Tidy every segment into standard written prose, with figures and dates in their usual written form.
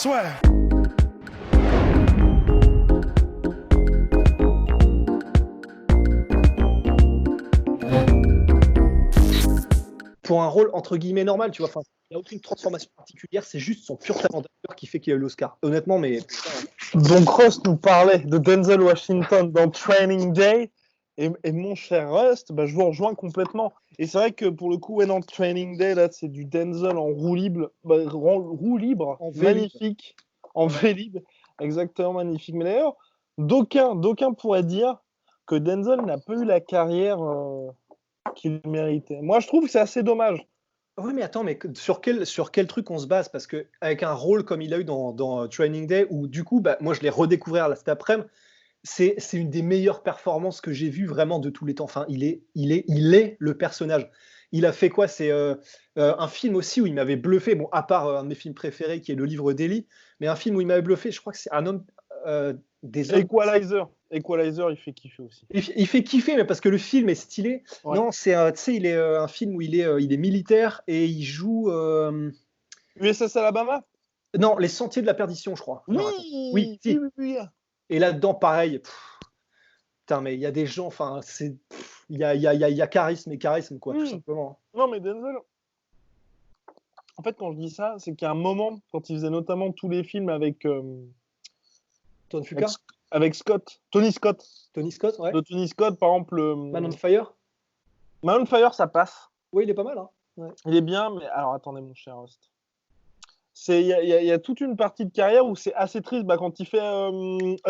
swear. Pour un rôle entre guillemets normal, tu vois. Enfin, il n'y a aucune transformation particulière, c'est juste son pur talent d'acteur qui fait qu'il a eu l'Oscar. Honnêtement, mais. Donc Rust nous parlait de Denzel Washington dans Training Day. Et mon cher Rust, je vous rejoins complètement. Et c'est vrai que pour le coup, dans Training Day, là, c'est du Denzel en roue libre, En magnifique, en Vélib, exactement magnifique. Mais d'ailleurs, d'aucuns pourraient dire que Denzel n'a pas eu la carrière qu'il méritait. Moi, je trouve que c'est assez dommage. Oui, mais attends, mais sur quel truc on se base? Parce qu'avec un rôle comme il a eu dans Training Day, où du coup, moi je l'ai redécouvert là, cet après-midi, c'est une des meilleures performances que j'ai vues vraiment de tous les temps. Enfin, il est le personnage. Il a fait quoi? C'est un film aussi où il m'avait bluffé, bon, à part un de mes films préférés qui est Le Livre d'Eli, mais un film où il m'avait bluffé, je crois que c'est Un homme des hommes. Equalizer, il fait kiffer aussi. Il fait kiffer, mais parce que le film est stylé. Ouais. Non, c'est tu sais, il est un film où il est militaire et il joue. USS Alabama? Non, Les Sentiers de la Perdition, je crois. Non, attends. Oui, si. oui. Et là-dedans, pareil. Putain, mais il y a des gens, enfin, il y a charisme et charisme, quoi, tout simplement. Non, mais Denzel, en fait, quand je dis ça, c'est qu'il y a un moment, quand il faisait notamment tous les films avec Tony Scott. Tony Scott, ouais. De Tony Scott, par exemple. Man on Fire. Man on Fire, ça passe. Oui, il est pas mal, hein. Ouais. Il est bien, mais alors attendez, mon cher Host. Il y a toute une partie de carrière où c'est assez triste quand il fait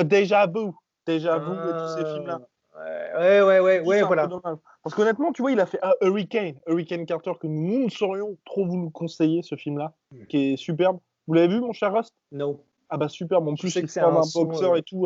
Déjà Vu et tous ces films-là. Ouais, voilà. Parce qu'honnêtement, tu vois, il a fait Hurricane Carter, que nous ne saurions trop vous le conseiller, ce film-là, qui est superbe. Vous l'avez vu, mon cher Rust? Non. Ah bah superbe, en plus, c'est un boxeur et tout.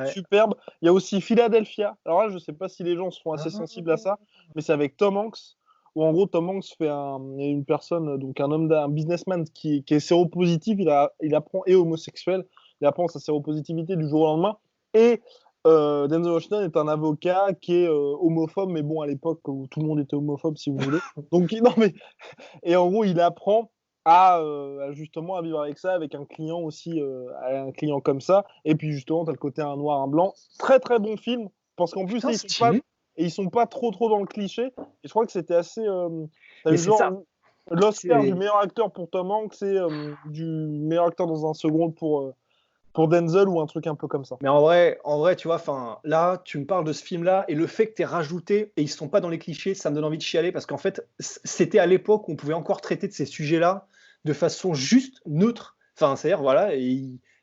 Superbe. Il y a aussi Philadelphia. Alors là, je sais pas si les gens seront assez sensibles à ça, mais c'est avec Tom Hanks, où en gros, Tom Hanks fait une personne, donc un businessman qui est séropositif, il apprend, et homosexuel, il apprend sa séropositivité du jour au lendemain, et Denzel Washington est un avocat qui est homophobe, mais bon, à l'époque où tout le monde était homophobe, si vous voulez. Donc, non, mais... Et en gros, il apprend justement à vivre avec ça, avec un client aussi, un client comme ça. Et puis justement, tu as le côté un noir, un blanc. Très très bon film, parce qu'en plus, ils sont pas trop dans le cliché. Et je crois que c'était assez. T'as eu genre l'Oscar du meilleur acteur pour Tom Hanks et du meilleur acteur dans un second pour Denzel ou un truc un peu comme ça. Mais en vrai, tu vois, là, tu me parles de ce film-là et le fait que tu aies rajouté et ils sont pas dans les clichés, ça me donne envie de chialer parce qu'en fait, c'était à l'époque où on pouvait encore traiter de ces sujets-là de façon juste neutre. Enfin, c'est-à-dire, voilà,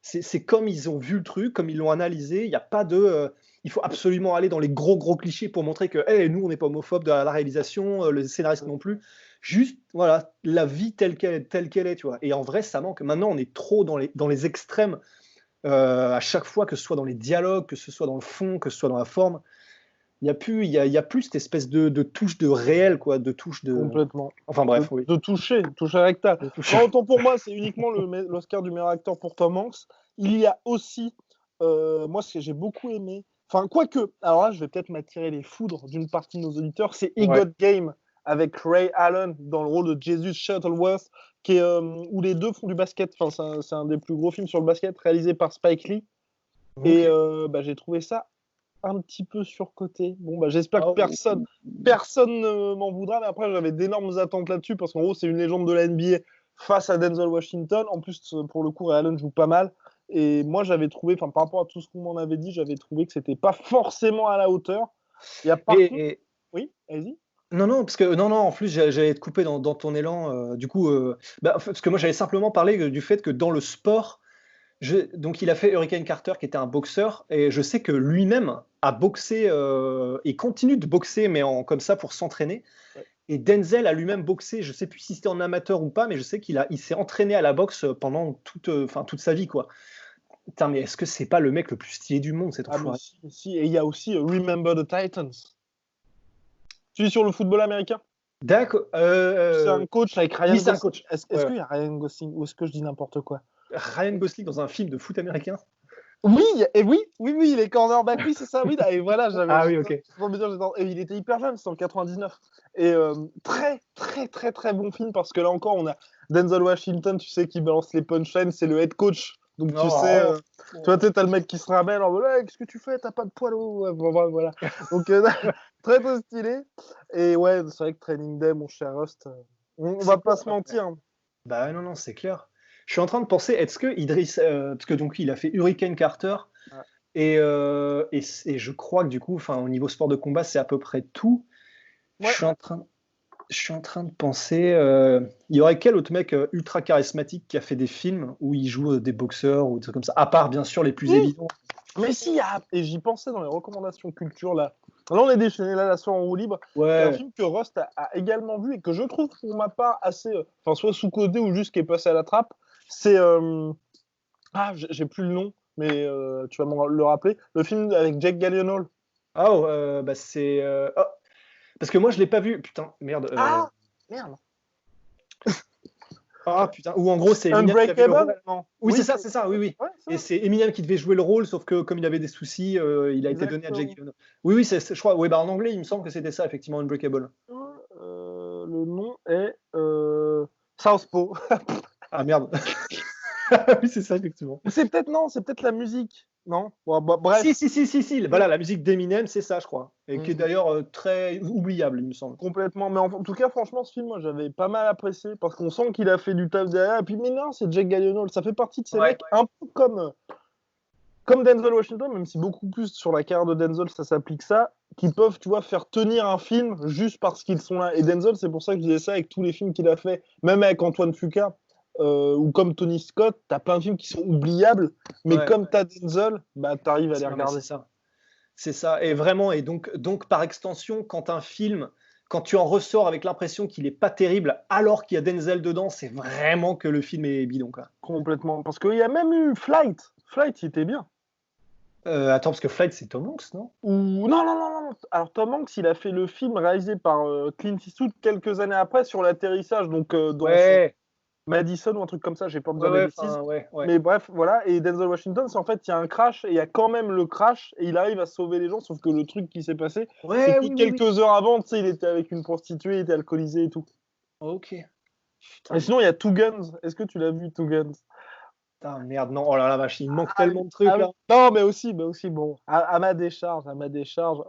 c'est comme ils ont vu le truc, comme ils l'ont analysé. Il n'y a pas de. Il faut absolument aller dans les gros clichés pour montrer que nous, on n'est pas homophobe de la réalisation, le scénariste non plus. Juste, voilà, la vie telle qu'elle est, tu vois. Et en vrai, ça manque. Maintenant, on est trop dans les extrêmes. À chaque fois, que ce soit dans les dialogues, que ce soit dans le fond, que ce soit dans la forme, il n'y a plus cette espèce de touche de réel, quoi, de touche de... Complètement. Enfin bref, oui. De toucher rectal. Autant pour moi, c'est uniquement l'Oscar du meilleur acteur pour Tom Hanks. Il y a aussi, moi, ce que j'ai beaucoup aimé, enfin, quoique, alors là, je vais peut-être m'attirer les foudres d'une partie de nos auditeurs, c'est Got Game avec Ray Allen dans le rôle de Jesus Shuttleworth, où les deux font du basket. Enfin, c'est un des plus gros films sur le basket réalisé par Spike Lee. Okay. Et j'ai trouvé ça un petit peu surcoté. Bon, j'espère que personne ne m'en voudra, mais après, j'avais d'énormes attentes là-dessus, parce qu'en gros, c'est une légende de la NBA face à Denzel Washington. En plus, pour le coup, Ray Allen joue pas mal. Et moi, j'avais trouvé, par rapport à tout ce qu'on m'en avait dit, j'avais trouvé que c'était pas forcément à la hauteur. Oui, allez-y. Non, parce que en plus j'allais te couper dans ton élan. Du coup, parce que moi j'avais simplement parlé du fait que dans le sport, donc il a fait Hurricane Carter qui était un boxeur et je sais que lui-même a boxé et continue de boxer mais comme ça pour s'entraîner. Ouais. Et Denzel a lui-même boxé, je sais plus si c'était en amateur ou pas, mais je sais qu'il s'est entraîné à la boxe pendant toute sa vie, quoi. Putain, mais est-ce que c'est pas le mec le plus stylé du monde, cet enfoiré? Si, et il y a aussi Remember the Titans. Tu es sur le football américain? D'accord. C'est un coach avec Ryan Gosling. C'est un coach. Est-ce qu'il y a Ryan Gosling ou est-ce que je dis n'importe quoi? Ryan Gosling dans un film de foot américain? Oui, et oui, il est cornerback, oui, c'est ça, oui. Et voilà, Ah oui, ok. et il était hyper jeune, c'était en 99. Et très, très, très, très bon film parce que là encore, on a Denzel Washington, tu sais, qui balance les punchlines, c'est le head coach. Donc tu sais, Oh, tu vois, t'as le mec qui se ramène en mode, ouais, qu'est-ce que tu fais? T'as pas de poil, ouais, voilà. Donc très, très stylé. Et ouais, c'est vrai que Training Day, mon cher Rust, on va c'est pas quoi? se mentir, hein. Bah non, non, c'est clair. Je suis en train de penser, est-ce que Idriss, parce que donc il a fait Hurricane Carter, Ouais. et je crois que du coup, enfin, au niveau sport de combat, c'est à peu près tout. Je Ouais. suis en train, je suis en train de penser, il y aurait quel autre mec ultra charismatique qui a fait des films où il joue des boxeurs ou des trucs comme ça, à part bien sûr les plus évidents. Mais si, et j'y pensais dans les recommandations culture là. Là, on est déchaîné là, la soirée en roue libre. Il y a un Ouais, film que Rust a également vu et que je trouve pour ma part assez, enfin, soit sous-côté ou juste qui est passé à la trappe. C'est. J'ai plus le nom, mais tu vas me le rappeler. Le film avec Jake Gyllenhaal. ah, oh, bah c'est, oh, parce que moi je l'ai pas vu, putain, merde. Ah merde. Ah putain, ou en gros c'est Eminem qui avait le Unbreakable? rôle. Non. Oui, c'est ça, oui, oui. Ouais, ça. Et c'est Eminem qui devait jouer le rôle, sauf que comme il avait des soucis, il a été donné à Jake Exactement. Gyllenhaal. Oui, oui, je crois, oui, bah en anglais, il me semble que c'était ça, effectivement, Unbreakable. Le nom est Southpaw. Ah merde. Oui, c'est ça, effectivement. Ou c'est peut-être non, c'est peut-être la musique. Non. Bon, bah, Si, bref. si, si, si, si, voilà, la musique d'Eminem, c'est ça, je crois. Et qui est Mm. d'ailleurs très oubliable, il me semble. Complètement. Mais en tout cas, franchement, ce film, moi, j'avais pas mal apprécié parce qu'on sent qu'il a fait du taf derrière. Et puis, mais non, c'est Jake Gyllenhaal. Ça fait partie de ces Ouais. mecs un peu comme Denzel Washington, même si beaucoup plus sur la carrière de Denzel, ça s'applique ça, qui peuvent, tu vois, faire tenir un film juste parce qu'ils sont là. Et Denzel, c'est pour ça que je disais ça avec tous les films qu'il a fait, même avec Antoine Fuqua ou comme Tony Scott, t'as plein de films qui sont oubliables, mais Ouais. comme t'as Denzel, bah t'arrives à les Non, mais c'est regarder. ça. C'est ça. Et vraiment, et donc par extension, quand tu en ressors avec l'impression qu'il est pas terrible, alors qu'il y a Denzel dedans, c'est vraiment que le film est bidon, quoi. Complètement. Parce qu'il y a même eu Flight. Flight, il était bien. Attends, parce que Flight, c'est Tom Hanks, non? Ou non. Alors Tom Hanks, il a fait le film réalisé par Clint Eastwood quelques années après sur l'atterrissage, donc dans son Ouais, Madison ou un truc comme ça. J'ai peur de ouais, dire des ouais, bêtises. enfin, ouais, ouais. Mais bref, voilà. Et Denzel Washington, c'est en fait il y a un crash et il y a quand même le crash et il arrive à sauver les gens. Sauf que le truc qui s'est passé, c'est Ouais, que oui, oui, oui. quelques heures avant, tu sais, il était avec une prostituée, il était alcoolisé et tout. Ok. Et Putain, sinon, il y a Two Guns. Est-ce que tu l'as vu, Two Guns? putain, merde, non. Oh là là, vache, il manque tellement de trucs, Ah oui. là. Non, mais aussi, bon, à ma décharge,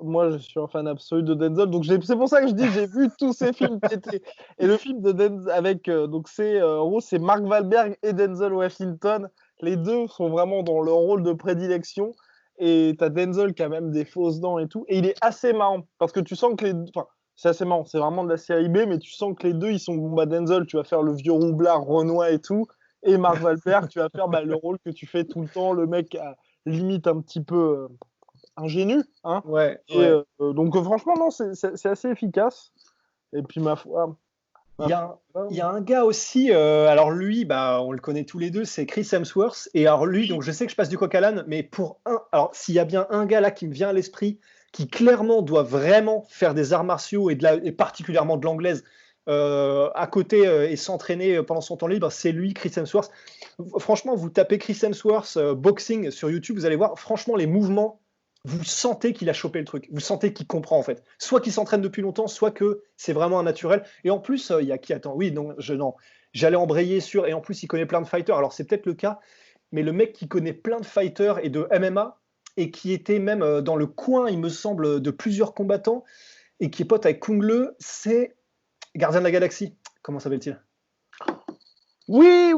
moi je suis un fan absolu de Denzel, donc c'est pour ça que je dis j'ai vu tous ces films pétés. Et le film de Denzel avec, donc c'est, en gros, c'est Mark Wahlberg et Denzel Washington. Les deux sont vraiment dans leur rôle de prédilection. Et t'as Denzel qui a même des fausses dents et tout. Et il est assez marrant parce que tu sens que enfin, c'est assez marrant, c'est vraiment de la série B, mais tu sens que les deux ils sont, bon, bah, Denzel, tu vas faire le vieux roublard Renoir et tout. Et Mark Wahlberg, tu vas faire bah, le rôle que tu fais tout le temps, le mec limite un petit peu ingénu. Hein. Ouais, Et ouais. donc franchement, non, c'est assez efficace. Et puis Il ma y a foi un, il y a un gars aussi, alors lui, bah, on le connaît tous les deux, c'est Chris Hemsworth. Et alors lui, donc je sais que je passe du coq à l'âne, mais alors s'il y a bien un gars là qui me vient à l'esprit, qui clairement doit vraiment faire des arts martiaux et particulièrement de l'anglaise à côté et s'entraîner pendant son temps libre, c'est lui, Chris Hemsworth. Franchement, vous tapez Chris Hemsworth boxing sur YouTube, vous allez voir, franchement, les mouvements, vous sentez qu'il a chopé le truc, vous sentez qu'il comprend en fait. Soit qu'il s'entraîne depuis longtemps, soit que c'est vraiment un naturel. Et en plus, il y a qui attend. Oui, non, j'allais embrayer sur. Et en plus, il connaît plein de fighters. Alors c'est peut-être le cas, mais le mec qui connaît plein de fighters et de MMA et qui était même dans le coin, il me semble, de plusieurs combattants et qui est pote avec Kung Le, c'est Gardien de la Galaxie. Comment s'appelle-t-il? Oui,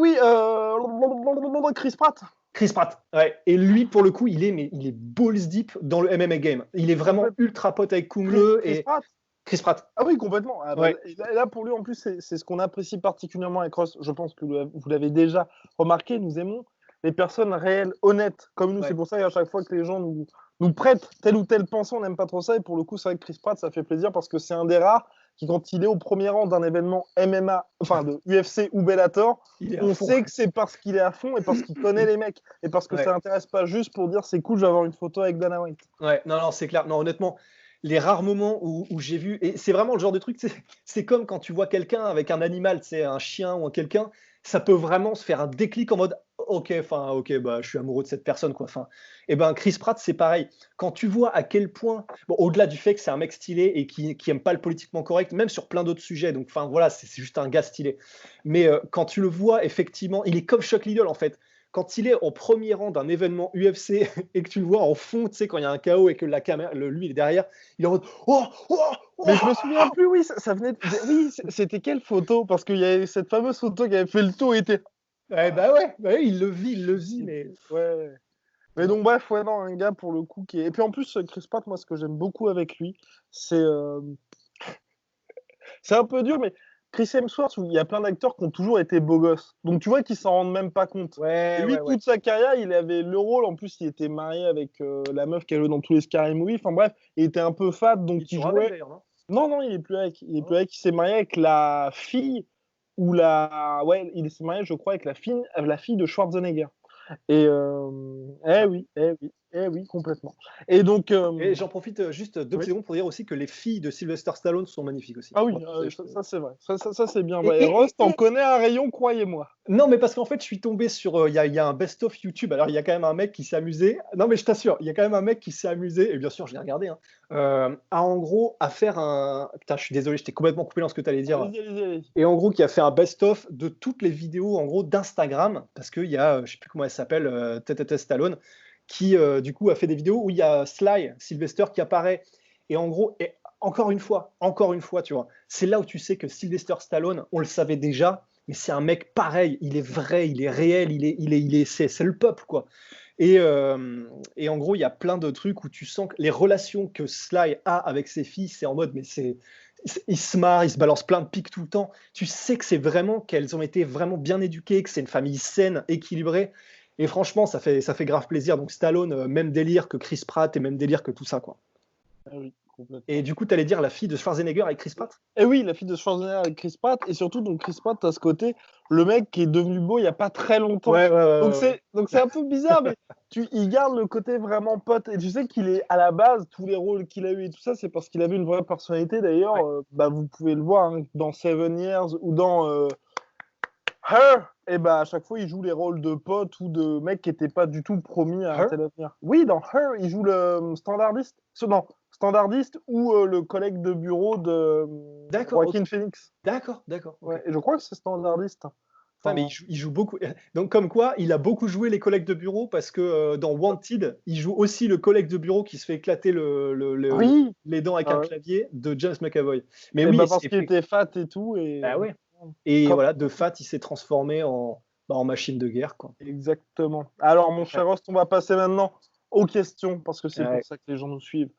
Chris Pratt. Chris Pratt. Ouais. Et lui, pour le coup, il est balls deep dans le MMA game. Il est vraiment Complètement. ultra pote avec Kung Le Chris et Pratt. Chris Pratt. Ah oui, complètement. Ah bah, Ouais. et là, pour lui, en plus, c'est ce qu'on apprécie particulièrement avec Ross. Je pense que vous l'avez déjà remarqué. Nous aimons les personnes réelles, honnêtes, comme nous. C'est Ouais. pour ça qu'à chaque fois que les gens nous prêtent tel ou tel pensée, on n'aime pas trop ça. Et pour le coup, c'est vrai que Chris Pratt, ça fait plaisir parce que c'est un des rares qui, quand il est au premier rang d'un événement MMA, enfin de UFC ou Bellator, Il est à on fond. sait que c'est parce qu'il est à fond et parce qu'il connaît les mecs. Et parce que ça Ouais. l'intéresse pas juste pour dire c'est cool, je vais avoir une photo avec Dana White. Ouais, non, non, c'est clair. Non, honnêtement, les rares moments où j'ai vu, et c'est vraiment le genre de truc, c'est comme quand tu vois quelqu'un avec un animal, c'est un chien ou un quelqu'un, ça peut vraiment se faire un déclic en mode, ok, bah, je suis amoureux de cette personne, quoi. Enfin, et ben Chris Pratt, c'est pareil. Quand tu vois à quel point, bon, au-delà du fait que c'est un mec stylé et qui aime pas le politiquement correct, même sur plein d'autres sujets. Donc, enfin, voilà, c'est juste un gars stylé. Mais quand tu le vois, effectivement, il est comme Chuck Liddell, en fait. Quand il est au premier rang d'un événement UFC et que tu le vois en fond, tu sais, quand il y a un chaos et que la caméra, lui, il est derrière, il est en mode oh, oh, oh. Mais je me souviens plus, oui, ça venait. Oui, c'était quelle photo? Parce qu'il y avait cette fameuse photo qui avait fait le tour et était. Bah ouais, il le vit, mais. Ouais. Mais donc, bref, ouais, non, un gars pour le coup qui est. Et puis en plus, Chris Pratt, moi, ce que j'aime beaucoup avec lui, c'est. C'est un peu dur, mais Chris Hemsworth, il y a plein d'acteurs qui ont toujours été beaux gosses. Donc tu vois qu'ils s'en rendent même pas compte. Et lui, toute sa carrière, il avait le rôle. En plus, il était marié avec la meuf qui a joué dans tous les Scary Movie. Enfin bref, il était un peu fat, donc il jouait. Avec, non, non, il est plus avec. Il est plus avec. Il s'est marié avec la fille ou la. Ouais, il s'est marié, je crois, avec la fille de Schwarzenegger. Et oui, complètement. Et donc. Et j'en profite juste 2 secondes pour dire aussi que les filles de Sylvester Stallone sont magnifiques aussi. Ah oui, ça c'est vrai. Ça c'est bien vrai. Et Ross, t'en connais un rayon, croyez-moi. Non, mais parce qu'en fait, je suis tombé sur. Il y a un best-of YouTube. Alors, il y a quand même un mec qui s'est amusé. Non, mais je t'assure, il y a quand même un mec qui s'est amusé. Et bien sûr, je l'ai regardé. Hein, en gros, à faire un. Putain, je suis désolé, je t'ai complètement coupé dans ce que tu allais dire. Allez-y. Et en gros, qui a fait un best-of de toutes les vidéos en gros d'Instagram. Parce qu'il y a, je sais plus comment elle s'appelle, Stallone, qui du coup a fait des vidéos où il y a Sylvester qui apparaît. Et en gros, encore une fois, tu vois, c'est là où tu sais que Sylvester Stallone, on le savait déjà, mais c'est un mec pareil, il est vrai, il est réel, c'est le peuple, quoi. Et en gros, il y a plein de trucs où tu sens que les relations que Sly a avec ses filles, c'est en mode, mais il se marre, il se balance plein de pics tout le temps. Tu sais que c'est vraiment qu'elles ont été vraiment bien éduquées, que c'est une famille saine, équilibrée. Et franchement, ça fait grave plaisir. Donc Stallone, même délire que Chris Pratt et même délire que tout ça, quoi. Ah oui, complètement. Et du coup, tu allais dire la fille de Schwarzenegger avec Chris Pratt? Et oui, la fille de Schwarzenegger avec Chris Pratt. Et surtout, donc Chris Pratt, t'as ce côté, le mec qui est devenu beau il n'y a pas très longtemps. Donc c'est un peu bizarre, mais il garde le côté vraiment pote. Et tu sais qu'il est à la base, tous les rôles qu'il a eu et tout ça, c'est parce qu'il avait une vraie personnalité. D'ailleurs, vous pouvez le voir hein, dans 7 Years ou dans Her. Et à chaque fois, il joue les rôles de pote ou de mec qui n'était pas du tout promis à un tel avenir. Oui, dans Her, il joue le standardiste. Standardiste ou le collègue de bureau de Joaquin Phoenix. D'accord. Ouais, et je crois que c'est standardiste. Enfin, mais il joue beaucoup. Donc, comme quoi, il a beaucoup joué les collègues de bureau parce que dans Wanted, il joue aussi le collègue de bureau qui se fait éclater les dents avec un clavier de James McAvoy. Mais oui, parce qu'il était fat et tout. Ouais. Et voilà, de fat, il s'est transformé en machine de guerre, quoi. Exactement. Alors, mon cher Rost, on va passer maintenant aux questions parce que c'est pour ça que les gens nous suivent.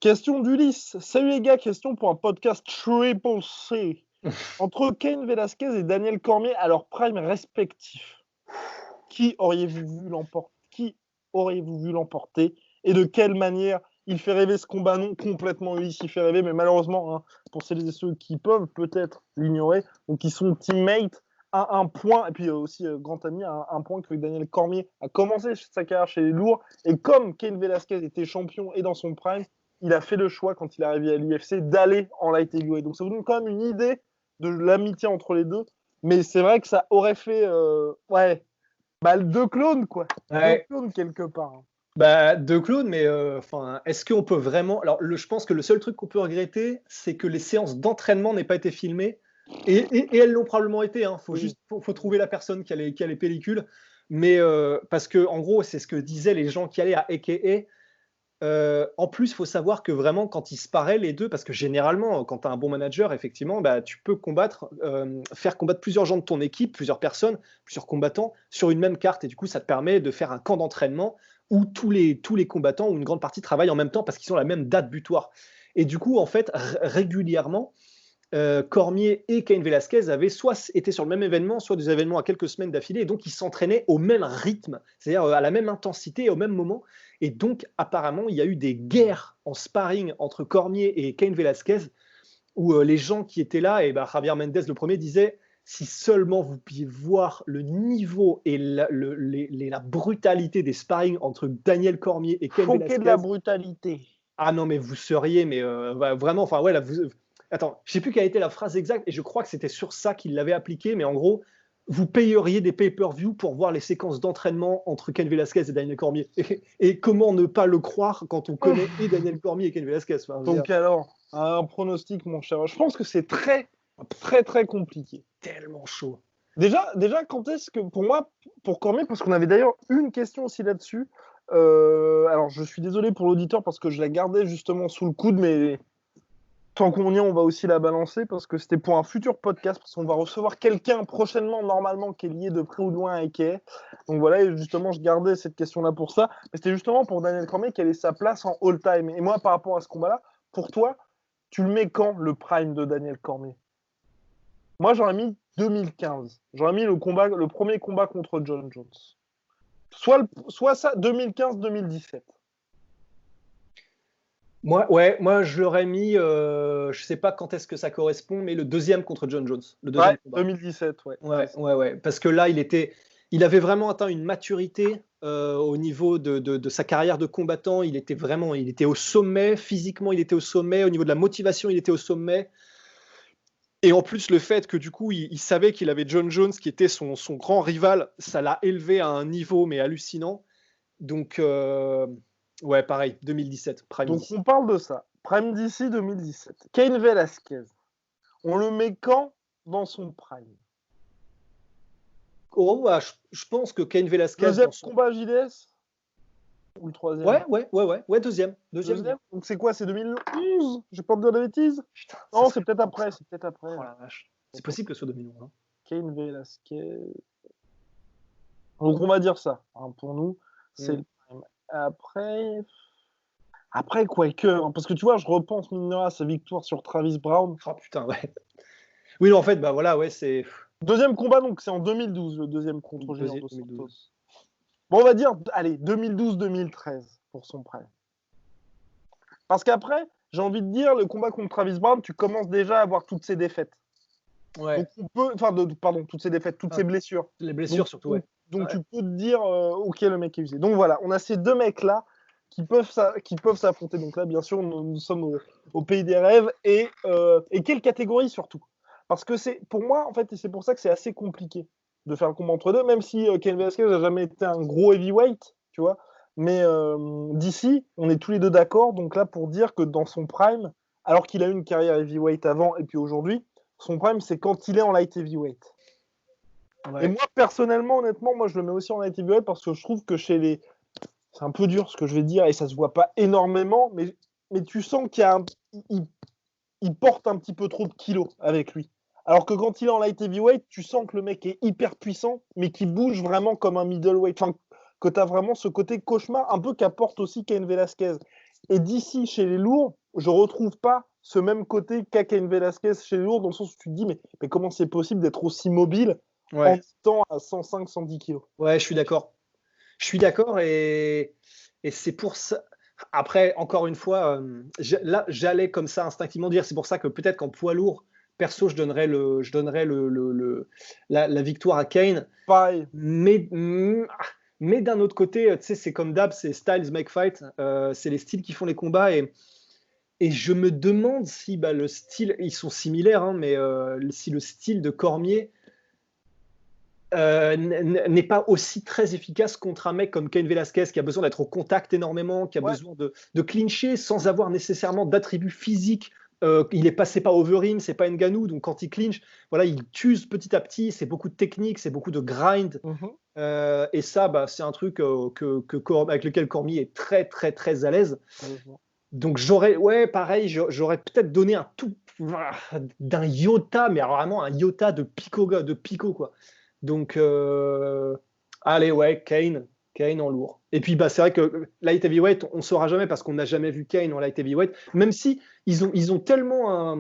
Question d'Ulysse. Salut les gars, question pour un podcast Triple C. Entre Cain Velasquez et Daniel Cormier à leur prime respectif, qui auriez-vous vu l'emporter et de quelle manière? Il fait rêver ce combat, non complètement Ulysse, il fait rêver, mais malheureusement, hein, pour celles et ceux qui peuvent peut-être l'ignorer, donc ils sont teammates à un point, et puis aussi grand ami à un point que Daniel Cormier a commencé sa carrière chez les lourds, et comme Cain Velasquez était champion et dans son prime, il a fait le choix quand il est arrivé à l'UFC d'aller en light heavyweight. Donc ça vous donne quand même une idée de l'amitié entre les deux, mais c'est vrai que ça aurait fait deux clones quoi, deux clones quelque part. Deux clones, mais est-ce qu'on peut vraiment... Alors, je pense que le seul truc qu'on peut regretter, c'est que les séances d'entraînement n'aient pas été filmées, et elles l'ont probablement été. Hein. Faut trouver la personne qui a les pellicules, mais parce que en gros, c'est ce que disaient les gens qui allaient à AKA. En plus, il faut savoir que vraiment, quand ils se paraient les deux, parce que généralement, quand tu as un bon manager, effectivement, tu peux faire combattre plusieurs gens de ton équipe, plusieurs personnes, plusieurs combattants sur une même carte. Et du coup, ça te permet de faire un camp d'entraînement où tous les combattants ou une grande partie travaillent en même temps parce qu'ils ont la même date butoir. Et du coup, en fait, régulièrement, Cormier et Cain Velasquez avaient soit été sur le même événement, soit des événements à quelques semaines d'affilée, et donc ils s'entraînaient au même rythme, c'est-à-dire à la même intensité, au même moment. Et donc, apparemment, il y a eu des guerres en sparring entre Cormier et Cain Velasquez, où les gens qui étaient là, et Javier Mendez, le premier, disait si seulement vous pouviez voir le niveau et la brutalité des sparring entre Daniel Cormier et Cain Velasquez. De la brutalité. Ah non, mais vous seriez, mais vraiment, enfin, ouais, là, Attends, je ne sais plus quelle a été la phrase exacte, et je crois que c'était sur ça qu'il l'avait appliqué, mais en gros, vous payeriez des pay-per-view pour voir les séquences d'entraînement entre Cain Velasquez et Daniel Cormier. Et comment ne pas le croire quand on connaît et Daniel Cormier et Cain Velasquez. Donc alors, un pronostic, mon cher. Je pense que c'est très, très, très compliqué. Tellement chaud. Déjà, quand est-ce que, pour moi, pour Cormier, parce qu'on avait d'ailleurs une question aussi là-dessus. Alors, je suis désolé pour l'auditeur parce que je la gardais justement sous le coude, mais tant qu'on y est, on va aussi la balancer parce que c'était pour un futur podcast, parce qu'on va recevoir quelqu'un prochainement, normalement, qui est lié de près ou de loin à Ike. Donc voilà, et justement, je gardais cette question-là pour ça. Mais c'était justement pour Daniel Cormier, quelle est sa place en all-time. Et moi, par rapport à ce combat-là, pour toi, tu le mets quand, le prime de Daniel Cormier? Moi, j'aurais mis 2015. J'aurais mis le premier combat contre John Jones. Soit ça, 2015-2017. Moi, je l'aurais mis, je sais pas quand est-ce que ça correspond, mais le deuxième contre John Jones. Le deuxième combat. 2017, ouais. Ouais. Parce que là, il avait vraiment atteint une maturité au niveau de sa carrière de combattant. Il était au sommet. Physiquement, il était au sommet. Au niveau de la motivation, il était au sommet. Et en plus, le fait que du coup, il savait qu'il avait John Jones qui était son grand rival, ça l'a élevé à un niveau mais hallucinant. Donc, ouais, pareil, 2017. Prime Donc, DC. on parle de ça. Prime DC 2017. Cain Velasquez. On le met quand dans son prime? Oh, bah, je pense que Cain Velasquez. Deuxième combat JDS? Ou le troisième? Ouais, deuxième. Donc, c'est quoi? C'est 2011? J'ai pas de la bêtise? Putain, non, c'est peut-être après. Oh la vache. C'est possible que ce soit 2011. Hein. Cain Velasquez. Donc, on va dire ça. Hein, pour nous, c'est le prime. Après Quaker, parce que tu vois, je repense mine de rien à sa victoire sur Travis Brown. Ah putain, ouais. Oui, non, en fait, bah voilà, ouais, c'est. Deuxième combat, donc c'est en 2012, le deuxième contre Junior Dos Santos. 2012. Bon, on va dire, allez, 2012-2013 pour son prime. Parce qu'après, j'ai envie de dire, le combat contre Travis Brown, tu commences déjà à avoir toutes ses défaites. Ouais. Donc on peut, pardon, toutes ses défaites, toutes ses blessures. Les blessures donc, surtout, ouais. Donc tu peux te dire, ok, le mec est usé. Donc voilà, on a ces deux mecs-là qui peuvent s'affronter. Donc là, bien sûr, nous sommes au pays des rêves. Et quelle catégorie surtout? Parce que c'est, pour moi, en fait, et c'est pour ça que c'est assez compliqué de faire le combat entre deux, même si Cain Velasquez n'a jamais été un gros heavyweight, tu vois. Mais d'ici, on est tous les deux d'accord. Donc là, pour dire que dans son prime, alors qu'il a eu une carrière heavyweight avant et puis aujourd'hui, son prime, c'est quand il est en light heavyweight. Ouais. Et moi, personnellement, honnêtement, moi, je le mets aussi en light heavyweight parce que je trouve que chez les... C'est un peu dur ce que je vais dire et ça se voit pas énormément, mais tu sens il porte un petit peu trop de kilos avec lui. Alors que quand il est en light heavyweight, tu sens que le mec est hyper puissant, mais qui bouge vraiment comme un middleweight. Enfin, que tu as vraiment ce côté cauchemar, un peu qu'apporte aussi Cain Velasquez. Et d'ici, chez les lourds, je retrouve pas ce même côté qu'a Cain Velasquez chez les lourds, dans le sens où tu te dis, mais comment c'est possible d'être aussi mobile en étant à 105-110 kilos? Ouais, je suis d'accord. Et c'est pour ça. Après, encore une fois, là, j'allais comme ça instinctivement dire, c'est pour ça que peut-être qu'en poids lourd, perso, je donnerais la victoire à Cain. Pareil. Mais d'un autre côté, tu sais, c'est comme d'hab, c'est styles make fight. C'est les styles qui font les combats. Et je me demande si le style, ils sont similaires, hein, mais si le style de Cormier n'est pas aussi très efficace contre un mec comme Cain Velasquez qui a besoin d'être au contact énormément, qui a besoin de clincher sans avoir nécessairement d'attributs physiques. Il est passé pas Overeem, c'est pas Ngannou, donc quand il clinche, voilà, il t'use petit à petit. C'est beaucoup de technique, c'est beaucoup de grind. Et ça, c'est un truc avec lequel Cormier est très très très à l'aise. Donc j'aurais peut-être donné un tout d'un iota, mais vraiment un iota de pico quoi. Donc allez, ouais, Cain en lourd. Et puis c'est vrai que light heavyweight, on ne saura jamais parce qu'on n'a jamais vu Cain en light heavyweight, même si ils ont tellement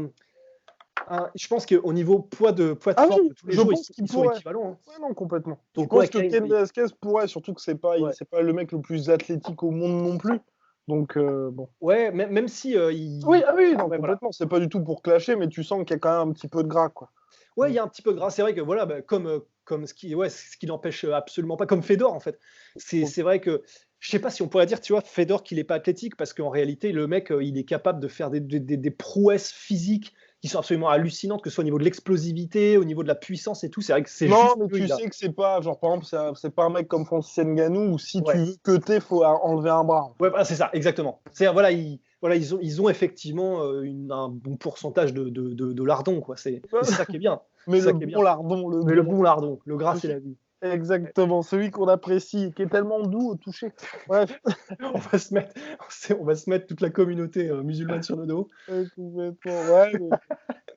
je pense qu'au niveau poids de force de tous les jours, ils sont équivalents. Hein. Ouais, non, complètement. Donc, je pense que Cain Velasquez pourrait, surtout que c'est pas le mec le plus athlétique au monde non plus. Donc bon. Ouais, même si oui, non, complètement. Voilà. C'est pas du tout pour clasher, mais tu sens qu'il y a quand même un petit peu de gras, quoi. Ouais, il y a un petit peu de gras. C'est vrai que voilà, comme ce qui n'empêche absolument pas, comme Fedor en fait. C'est vrai que je sais pas si on pourrait dire, tu vois, Fedor qu'il est pas athlétique parce qu'en réalité le mec il est capable de faire des prouesses physiques qui sont absolument hallucinantes, que ce soit au niveau de l'explosivité, au niveau de la puissance et tout. C'est vrai que c'est non, juste. mais tu sais que c'est pas, genre par exemple, c'est pas un mec comme Francis Ngannou où si tu veux cutter, faut enlever un bras. Ouais, c'est ça, exactement. C'est voilà, ils ont effectivement un bon pourcentage de lardons, quoi. C'est ça qui est bien. Mais le bon lardon, le bon lardon, le gras c'est la vie. Exactement, celui qu'on apprécie, qui est tellement doux au toucher. Bref, on va se mettre toute la communauté musulmane sur le dos. Complètement, ouais.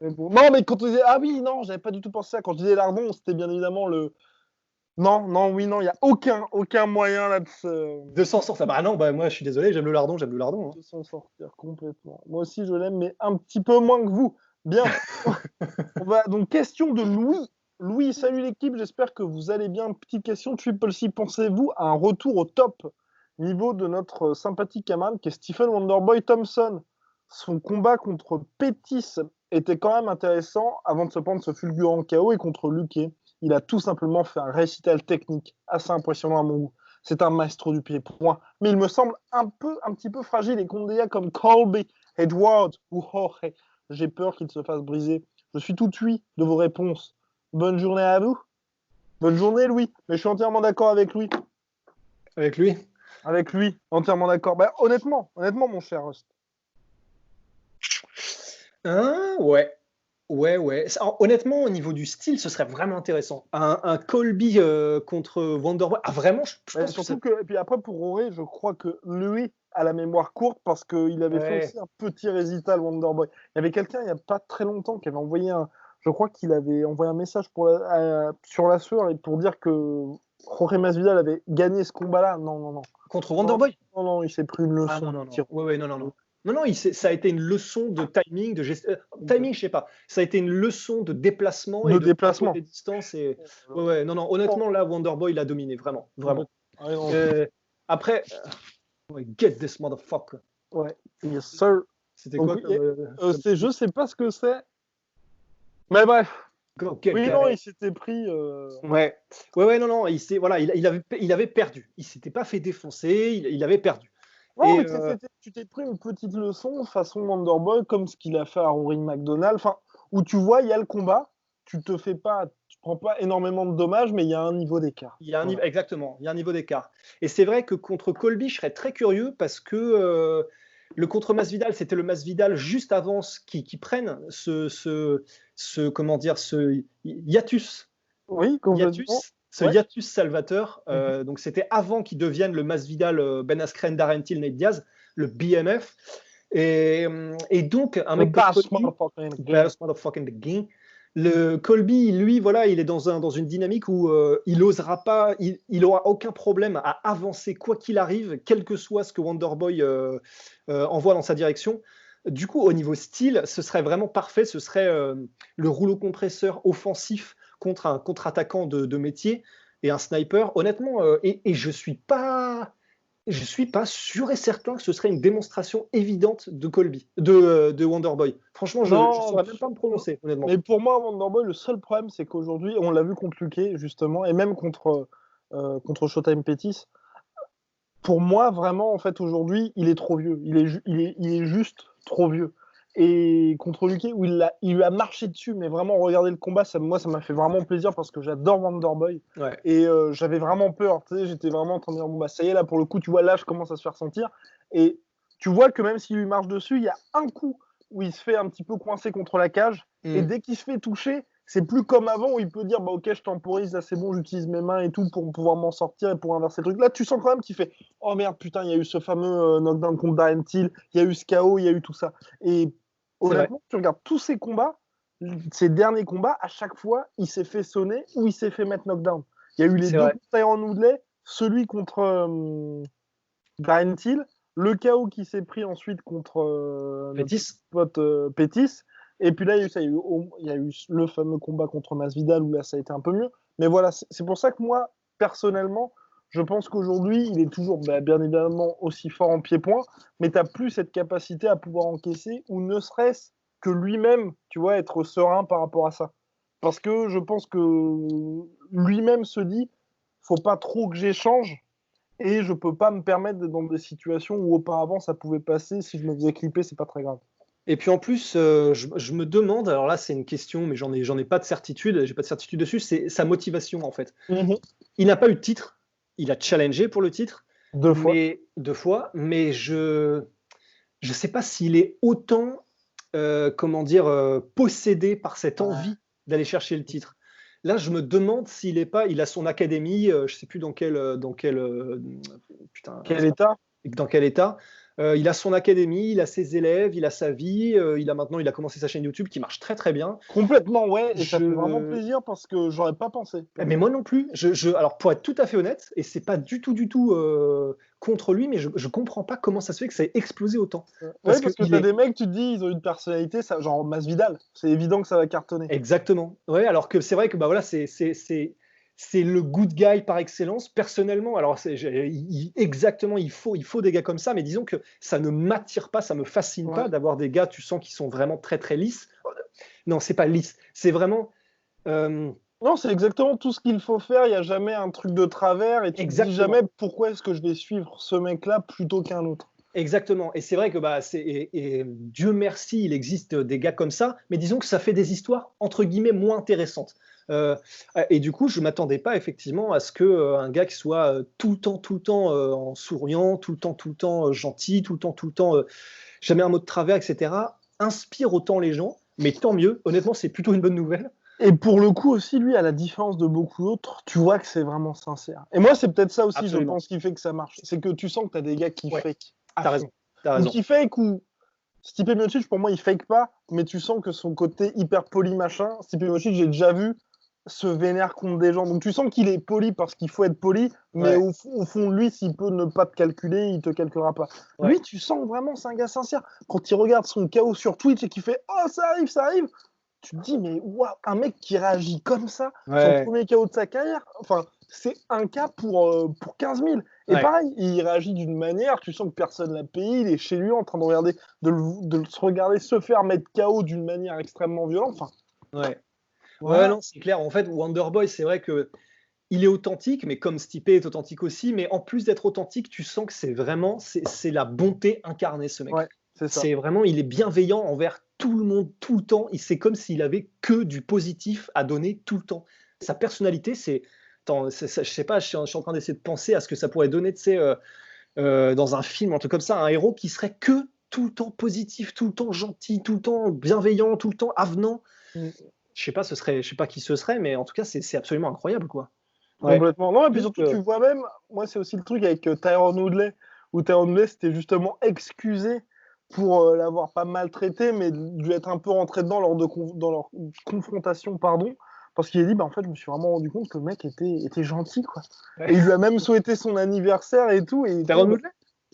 Mais bon. Non, mais quand on disait ah oui, non, j'avais pas du tout pensé à ça. Quand je disais lardon, c'était bien évidemment le. Non, il n'y a aucun moyen là de s'en sortir. Bah non, bah moi je suis désolé, j'aime le lardon. Hein. De s'en sortir complètement. Moi aussi je l'aime, mais un petit peu moins que vous. Bien. Donc question de Louis. Louis, salut l'équipe, j'espère que vous allez bien. Petite question, Triple C, pensez-vous à un retour au top niveau de notre sympathique camarade qui est Stephen Wonderboy Thompson? Son combat contre Pettis était quand même intéressant avant de se prendre ce fulgurant KO, et contre Luque, il a tout simplement fait un récital technique assez impressionnant à mon goût. C'est un maestro du pied, point. Mais il me semble un petit peu fragile, et contre des gars comme Colby, Edwards ou Jorge, j'ai peur qu'il se fasse briser. Je suis tout oui de vos réponses. Bonne journée à vous. Bonne journée, Louis. Mais je suis entièrement d'accord avec lui. Avec lui, entièrement d'accord. Bah, honnêtement, mon cher Rust. Ouais. Honnêtement, au niveau du style, ce serait vraiment intéressant. Un Colby contre Wonderboy. Ah, vraiment, je pense surtout que. Et puis après, pour Roré, je crois que lui a la mémoire courte parce qu'il avait fait aussi un petit récital Wonderboy. Il y avait quelqu'un, il n'y a pas très longtemps, qui avait envoyé je crois qu'il avait envoyé un message sur la sueur pour dire que Jorge Masvidal avait gagné ce combat-là. Non. Contre Wonderboy? Non, il s'est pris une leçon. Ah, non. Non, ça a été une leçon de timing, de timing, je sais pas. Ça a été une leçon de déplacement et de déplacement des distances. Et... non. Honnêtement, là, Wonderboy, il a dominé, vraiment. Après, get this motherfucker. Ouais, yes sir. C'était quoi je sais pas ce que c'est. Mais bref. Il s'était pris. Non. Il avait perdu. Il s'était pas fait défoncer. Il avait perdu. Non, tu t'es pris une petite leçon façon Wonderboy, comme ce qu'il a fait à Rory McDonald. Enfin, où tu vois, il y a le combat. Tu prends pas énormément de dommages, mais il y a un niveau d'écart. Exactement, il y a un niveau d'écart. Et c'est vrai que contre Colby, je serais très curieux parce que le contre Masvidal, c'était le Masvidal juste avant qu'il prenne ce hiatus. Oui, complètement. Hiatus salvateur. Donc c'était avant qu'il devienne le Masvidal Ben Askren, Darren Till, Nate Diaz, le BMF. Et donc un mec comme Colby, le Colby, lui, voilà, il est dans une dynamique où il osera pas, il aura aucun problème à avancer quoi qu'il arrive, quel que soit ce que Wonderboy envoie dans sa direction. Du coup, au niveau style, ce serait vraiment parfait. Ce serait le rouleau compresseur offensif contre un contre-attaquant de métier et un sniper. Honnêtement, et je suis pas sûr et certain que ce serait une démonstration évidente de Colby, de Wonderboy. Franchement, je ne saurais même pas me prononcer, honnêtement. Mais pour moi, Wonderboy, le seul problème, c'est qu'aujourd'hui, on l'a vu contre Luque, justement, et même contre Showtime Pettis. Pour moi, vraiment, en fait, aujourd'hui, il est trop vieux. Il est juste trop vieux. Et contre Luque, où il lui a marché dessus, mais vraiment, regarder le combat, ça m'a fait vraiment plaisir parce que j'adore Wonderboy. Ouais. Et j'avais vraiment peur. Tu sais, j'étais vraiment en train de dire, bon, bah, ça y est, là, pour le coup, tu vois, l'âge commence à se faire sentir. Et tu vois que même s'il lui marche dessus, il y a un coup où il se fait un petit peu coincer contre la cage. Et dès qu'il se fait toucher, c'est plus comme avant où il peut dire, bah, ok, je temporise, là, c'est bon, j'utilise mes mains et tout pour pouvoir m'en sortir et pour inverser le truc. Là, tu sens quand même qu'il fait, oh merde, putain, il y a eu ce fameux knockdown contre Darren Till, il y a eu ce KO, il y a eu tout ça. Et honnêtement, tu regardes tous ces combats, ces derniers combats, à chaque fois, il s'est fait sonner ou il s'est fait mettre knockdown. Il y a eu les deux contre Tyron Woodley, celui contre Darren Till, le KO qui s'est pris ensuite contre Pettis. Pettis. Et puis là, il y a eu le fameux combat contre Masvidal où là, ça a été un peu mieux. Mais voilà, c'est pour ça que moi, personnellement, je pense qu'aujourd'hui, il est toujours bien évidemment aussi fort en pied-point, mais tu n'as plus cette capacité à pouvoir encaisser, ou ne serait-ce que lui-même, tu vois, être serein par rapport à ça. Parce que je pense que lui-même se dit, faut pas trop que j'échange, et je peux pas me permettre d'être dans des situations où auparavant ça pouvait passer, si je me faisais clipper, c'est pas très grave. Et puis en plus, je me demande, alors là c'est une question, mais j'en ai pas de certitude, j'ai pas de certitude dessus, c'est sa motivation en fait. Il n'a pas eu de titre, il a challengé pour le titre, 2 fois. mais 2 fois, mais je sais pas s'il est autant, comment dire, possédé par cette envie d'aller chercher le titre. Là, je me demande s'il est pas, il a son académie, je sais plus putain, Quel état? dans quel état. Il a son académie, il a ses élèves, il a sa vie, il a commencé sa chaîne YouTube qui marche très très bien. Complètement, ouais, et ça fait vraiment plaisir parce que j'aurais pas pensé. Mais moi non plus. Alors pour être tout à fait honnête, et c'est pas du tout contre lui, mais je comprends pas comment ça se fait que ça ait explosé autant. Parce que t'as des mecs, tu te dis, ils ont une personnalité, ça, genre Masvidal, c'est évident que ça va cartonner. Exactement. Ouais, alors que c'est vrai que bah voilà, c'est le good guy par excellence. Personnellement, alors exactement, il faut des gars comme ça, mais disons que ça ne m'attire pas, ça me fascine pas d'avoir des gars, tu sens qu'ils sont vraiment très très lisses. Non, c'est pas lisse, c'est vraiment. Non, c'est exactement tout ce qu'il faut faire. Il n'y a jamais un truc de travers et tu te dis jamais pourquoi est-ce que je vais suivre ce mec-là plutôt qu'un autre. Exactement. Et c'est vrai que et Dieu merci, il existe des gars comme ça, mais disons que ça fait des histoires entre guillemets moins intéressantes. Et du coup, je m'attendais pas effectivement à ce que un gars qui soit tout le temps en souriant, tout le temps gentil, tout le temps jamais un mot de travers, etc. inspire autant les gens. Mais tant mieux. Honnêtement, c'est plutôt une bonne nouvelle. Et pour le coup aussi, lui, à la différence de beaucoup d'autres, tu vois que c'est vraiment sincère. Et moi, c'est peut-être ça aussi, Absolument. je pense, qui fait que ça marche. C'est que tu sens que tu as des gars qui fake. T'as raison. Ou qui fake, ou Stipe Miocic, pour moi, il fake pas, mais tu sens que son côté hyper poli, machin, Stipe Miocic, j'ai déjà vu se vénère contre des gens. Donc tu sens qu'il est poli parce qu'il faut être poli, mais au fond, lui, s'il peut ne pas te calculer, il te calculera pas. Lui, tu sens vraiment, c'est un gars sincère. Quand il regarde son chaos sur Twitch et qu'il fait « Oh, ça arrive !» tu te dis, mais waouh, un mec qui réagit comme ça, son premier KO de sa carrière, enfin, c'est un cas pour 15 000. Et pareil, il réagit d'une manière, tu sens que personne l'a payé, il est chez lui en train de regarder, de se regarder se faire mettre KO d'une manière extrêmement violente. Enfin, ouais, non, c'est clair. En fait, Wonderboy, c'est vrai que il est authentique, mais comme Stipe est authentique aussi. Mais en plus d'être authentique, tu sens que c'est vraiment c'est la bonté incarnée, ce mec. Ouais, c'est vraiment, il est bienveillant envers tout le monde, tout le temps. C'est comme s'il avait que du positif à donner tout le temps. Sa personnalité, je sais pas, je suis en train d'essayer de penser à ce que ça pourrait donner, tu sais, dans un film, un truc comme ça, un héros qui serait que tout le temps positif, tout le temps gentil, tout le temps bienveillant, tout le temps avenant. Je sais pas qui ce serait, mais en tout cas, c'est absolument incroyable, quoi. Complètement. Non, et puis surtout, tu vois même, moi, c'est aussi le truc avec Tyron Woodley, où Tyron Woodley s'était justement excusé pour l'avoir pas maltraité, mais lui être un peu rentré dedans dans leur confrontation, pardon, parce qu'il a dit, bah, en fait, je me suis vraiment rendu compte que le mec était gentil, quoi. Et il lui a même souhaité son anniversaire et tout. Tyron Woodley ?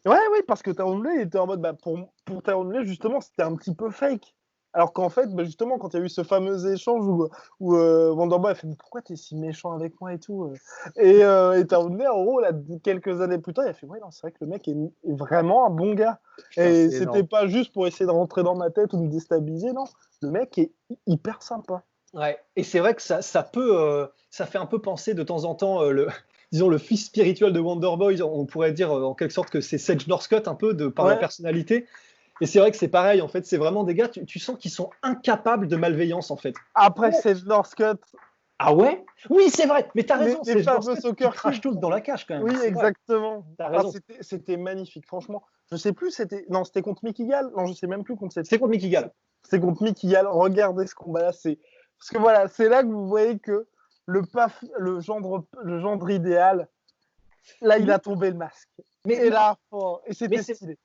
Ouais, parce que Tyron Woodley était en mode, bah, pour Tyron Woodley, justement, c'était un petit peu fake. Alors qu'en fait, bah, justement, quand il y a eu ce fameux échange où Wonderboy a fait « Pourquoi t'es si méchant avec moi ?» et tout. Et Tyron Woodley, en gros, là, quelques années plus tard, il a fait « Ouais, non, c'est vrai que le mec est vraiment un bon gars. » Et c'était pas juste pour essayer de rentrer dans ma tête ou me déstabiliser, non. Le mec est hyper sympa. Ouais, et c'est vrai que ça fait un peu penser de temps en temps, disons, le fils spirituel de Wonderboy. On pourrait dire en quelque sorte que c'est Sage Northcutt, un peu, par la personnalité. Et c'est vrai que c'est pareil, en fait, c'est vraiment des gars, tu sens qu'ils sont incapables de malveillance, en fait. Après Sage Northcutt. Ah ouais? Oui, c'est vrai, mais t'as raison, les fameux soccer qui crache tout dans la cage, quand même. Oui, exactement. T'as raison. C'était magnifique, franchement. Je sais plus, c'était contre Mickey Gall. Non, je sais même plus contre c'était contre Mickey Gall. C'est contre Mickey Gall. Regardez ce combat-là, parce que voilà, c'est là que vous voyez que le gendre idéal, là, il a tombé le masque. Et là, et c'était stylé.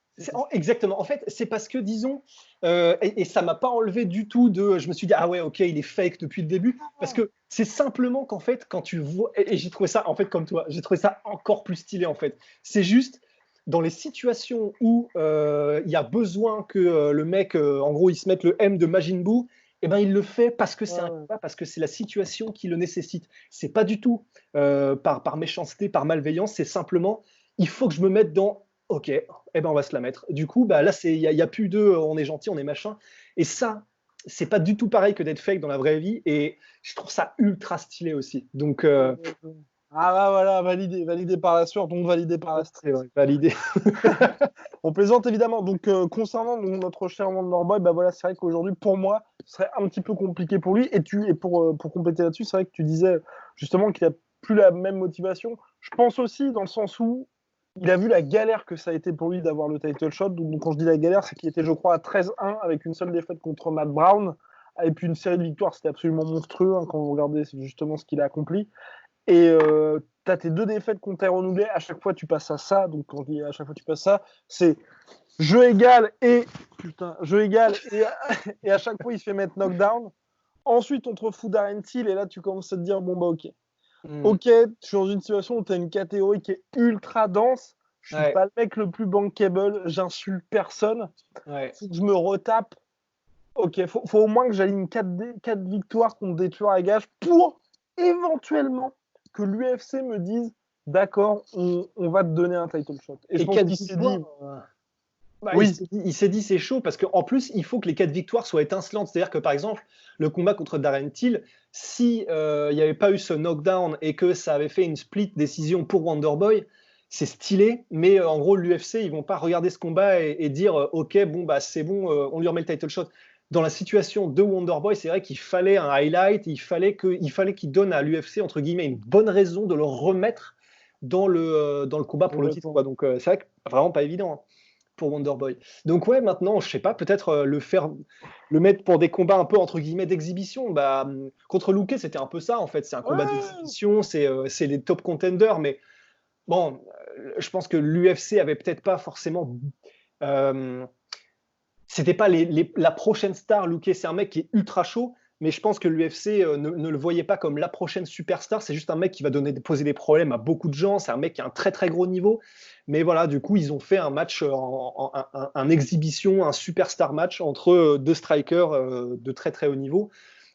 Exactement. En fait, c'est parce que, disons, et ça m'a pas enlevé du tout je me suis dit, ah ouais, ok, il est fake depuis le début. Parce que c'est simplement qu'en fait, quand tu vois, et j'ai trouvé ça, en fait, comme toi, j'ai trouvé ça encore plus stylé, en fait. C'est juste, dans les situations où il y a besoin que le mec, en gros, il se mette le M de Majin Buu, eh ben, il le fait parce que c'est un combat, parce que c'est la situation qui le nécessite. C'est pas du tout par méchanceté, par malveillance, c'est simplement, il faut que je me mette dans ok, eh ben on va se la mettre. Du coup, bah là, il y a plus de on est gentil, on est machin. Et ça, c'est pas du tout pareil que d'être fake dans la vraie vie. Et je trouve ça ultra stylé aussi. Donc, Ah bah voilà, validé par la sueur, donc validé par la C'est street. vrai, validé. On plaisante évidemment. Donc concernant notre cher Wonderboy, bah voilà, c'est vrai qu'aujourd'hui, pour moi, ce serait un petit peu compliqué pour lui. Et pour compléter là-dessus, c'est vrai que tu disais justement qu'il a plus la même motivation. Je pense aussi dans le sens où il a vu la galère que ça a été pour lui d'avoir le title shot. Donc quand je dis la galère, c'est qu'il était, je crois, à 13-1 avec une seule défaite contre Matt Brown. Et puis une série de victoires, c'était absolument monstrueux hein, quand vous regardez justement ce qu'il a accompli. Et tu as tes 2 défaites contre Tyrone Woodley, à chaque fois tu passes à ça. Donc quand je dis à chaque fois tu passes ça, c'est jeu égal et jeu égal et à chaque fois il se fait mettre knockdown. Ensuite on te refout Darren Till et là tu commences à te dire bon bah ok. Ok, je suis dans une situation où tu as une catégorie qui est ultra dense. Je suis pas le mec le plus bankable, j'insulte personne. Faut que je me retape. Ok, faut au moins que j'aligne 4 victoires contre des tueurs à gages pour éventuellement que l'UFC me dise d'accord, on va te donner un title shot. Et je pense qu'il s'est dit. Bah, oui. Il s'est dit c'est chaud parce qu'en plus il faut que les 4 victoires soient étincelantes. C'est-à-dire que par exemple le combat contre Darren Till, si il n'y avait pas eu ce knockdown et que ça avait fait une split décision pour Wonderboy, c'est stylé. Mais en gros l'UFC ils vont pas regarder ce combat et dire ok bon bah c'est bon on lui remet le title shot. Dans la situation de Wonderboy, c'est vrai qu'il fallait un highlight, il fallait qu'il donne à l'UFC entre guillemets une bonne raison de le remettre dans le combat pour le titre. Quoi. Donc c'est vrai que vraiment pas évident. Hein. Pour Wonderboy. Donc ouais, maintenant, je sais pas, peut-être le mettre pour des combats un peu entre guillemets d'exhibition. Bah, contre Luque, c'était un peu ça en fait. C'est un combat d'exhibition, c'est les top contenders, mais bon, je pense que l'UFC avait peut-être pas forcément. C'était pas la prochaine star. Luque, c'est un mec qui est ultra chaud. Mais je pense que l'UFC ne le voyait pas comme la prochaine superstar. C'est juste un mec qui va poser des problèmes à beaucoup de gens. C'est un mec qui a un très très gros niveau. Mais voilà, du coup, ils ont fait un match, un exhibition, un superstar match entre 2 strikers de très très haut niveau.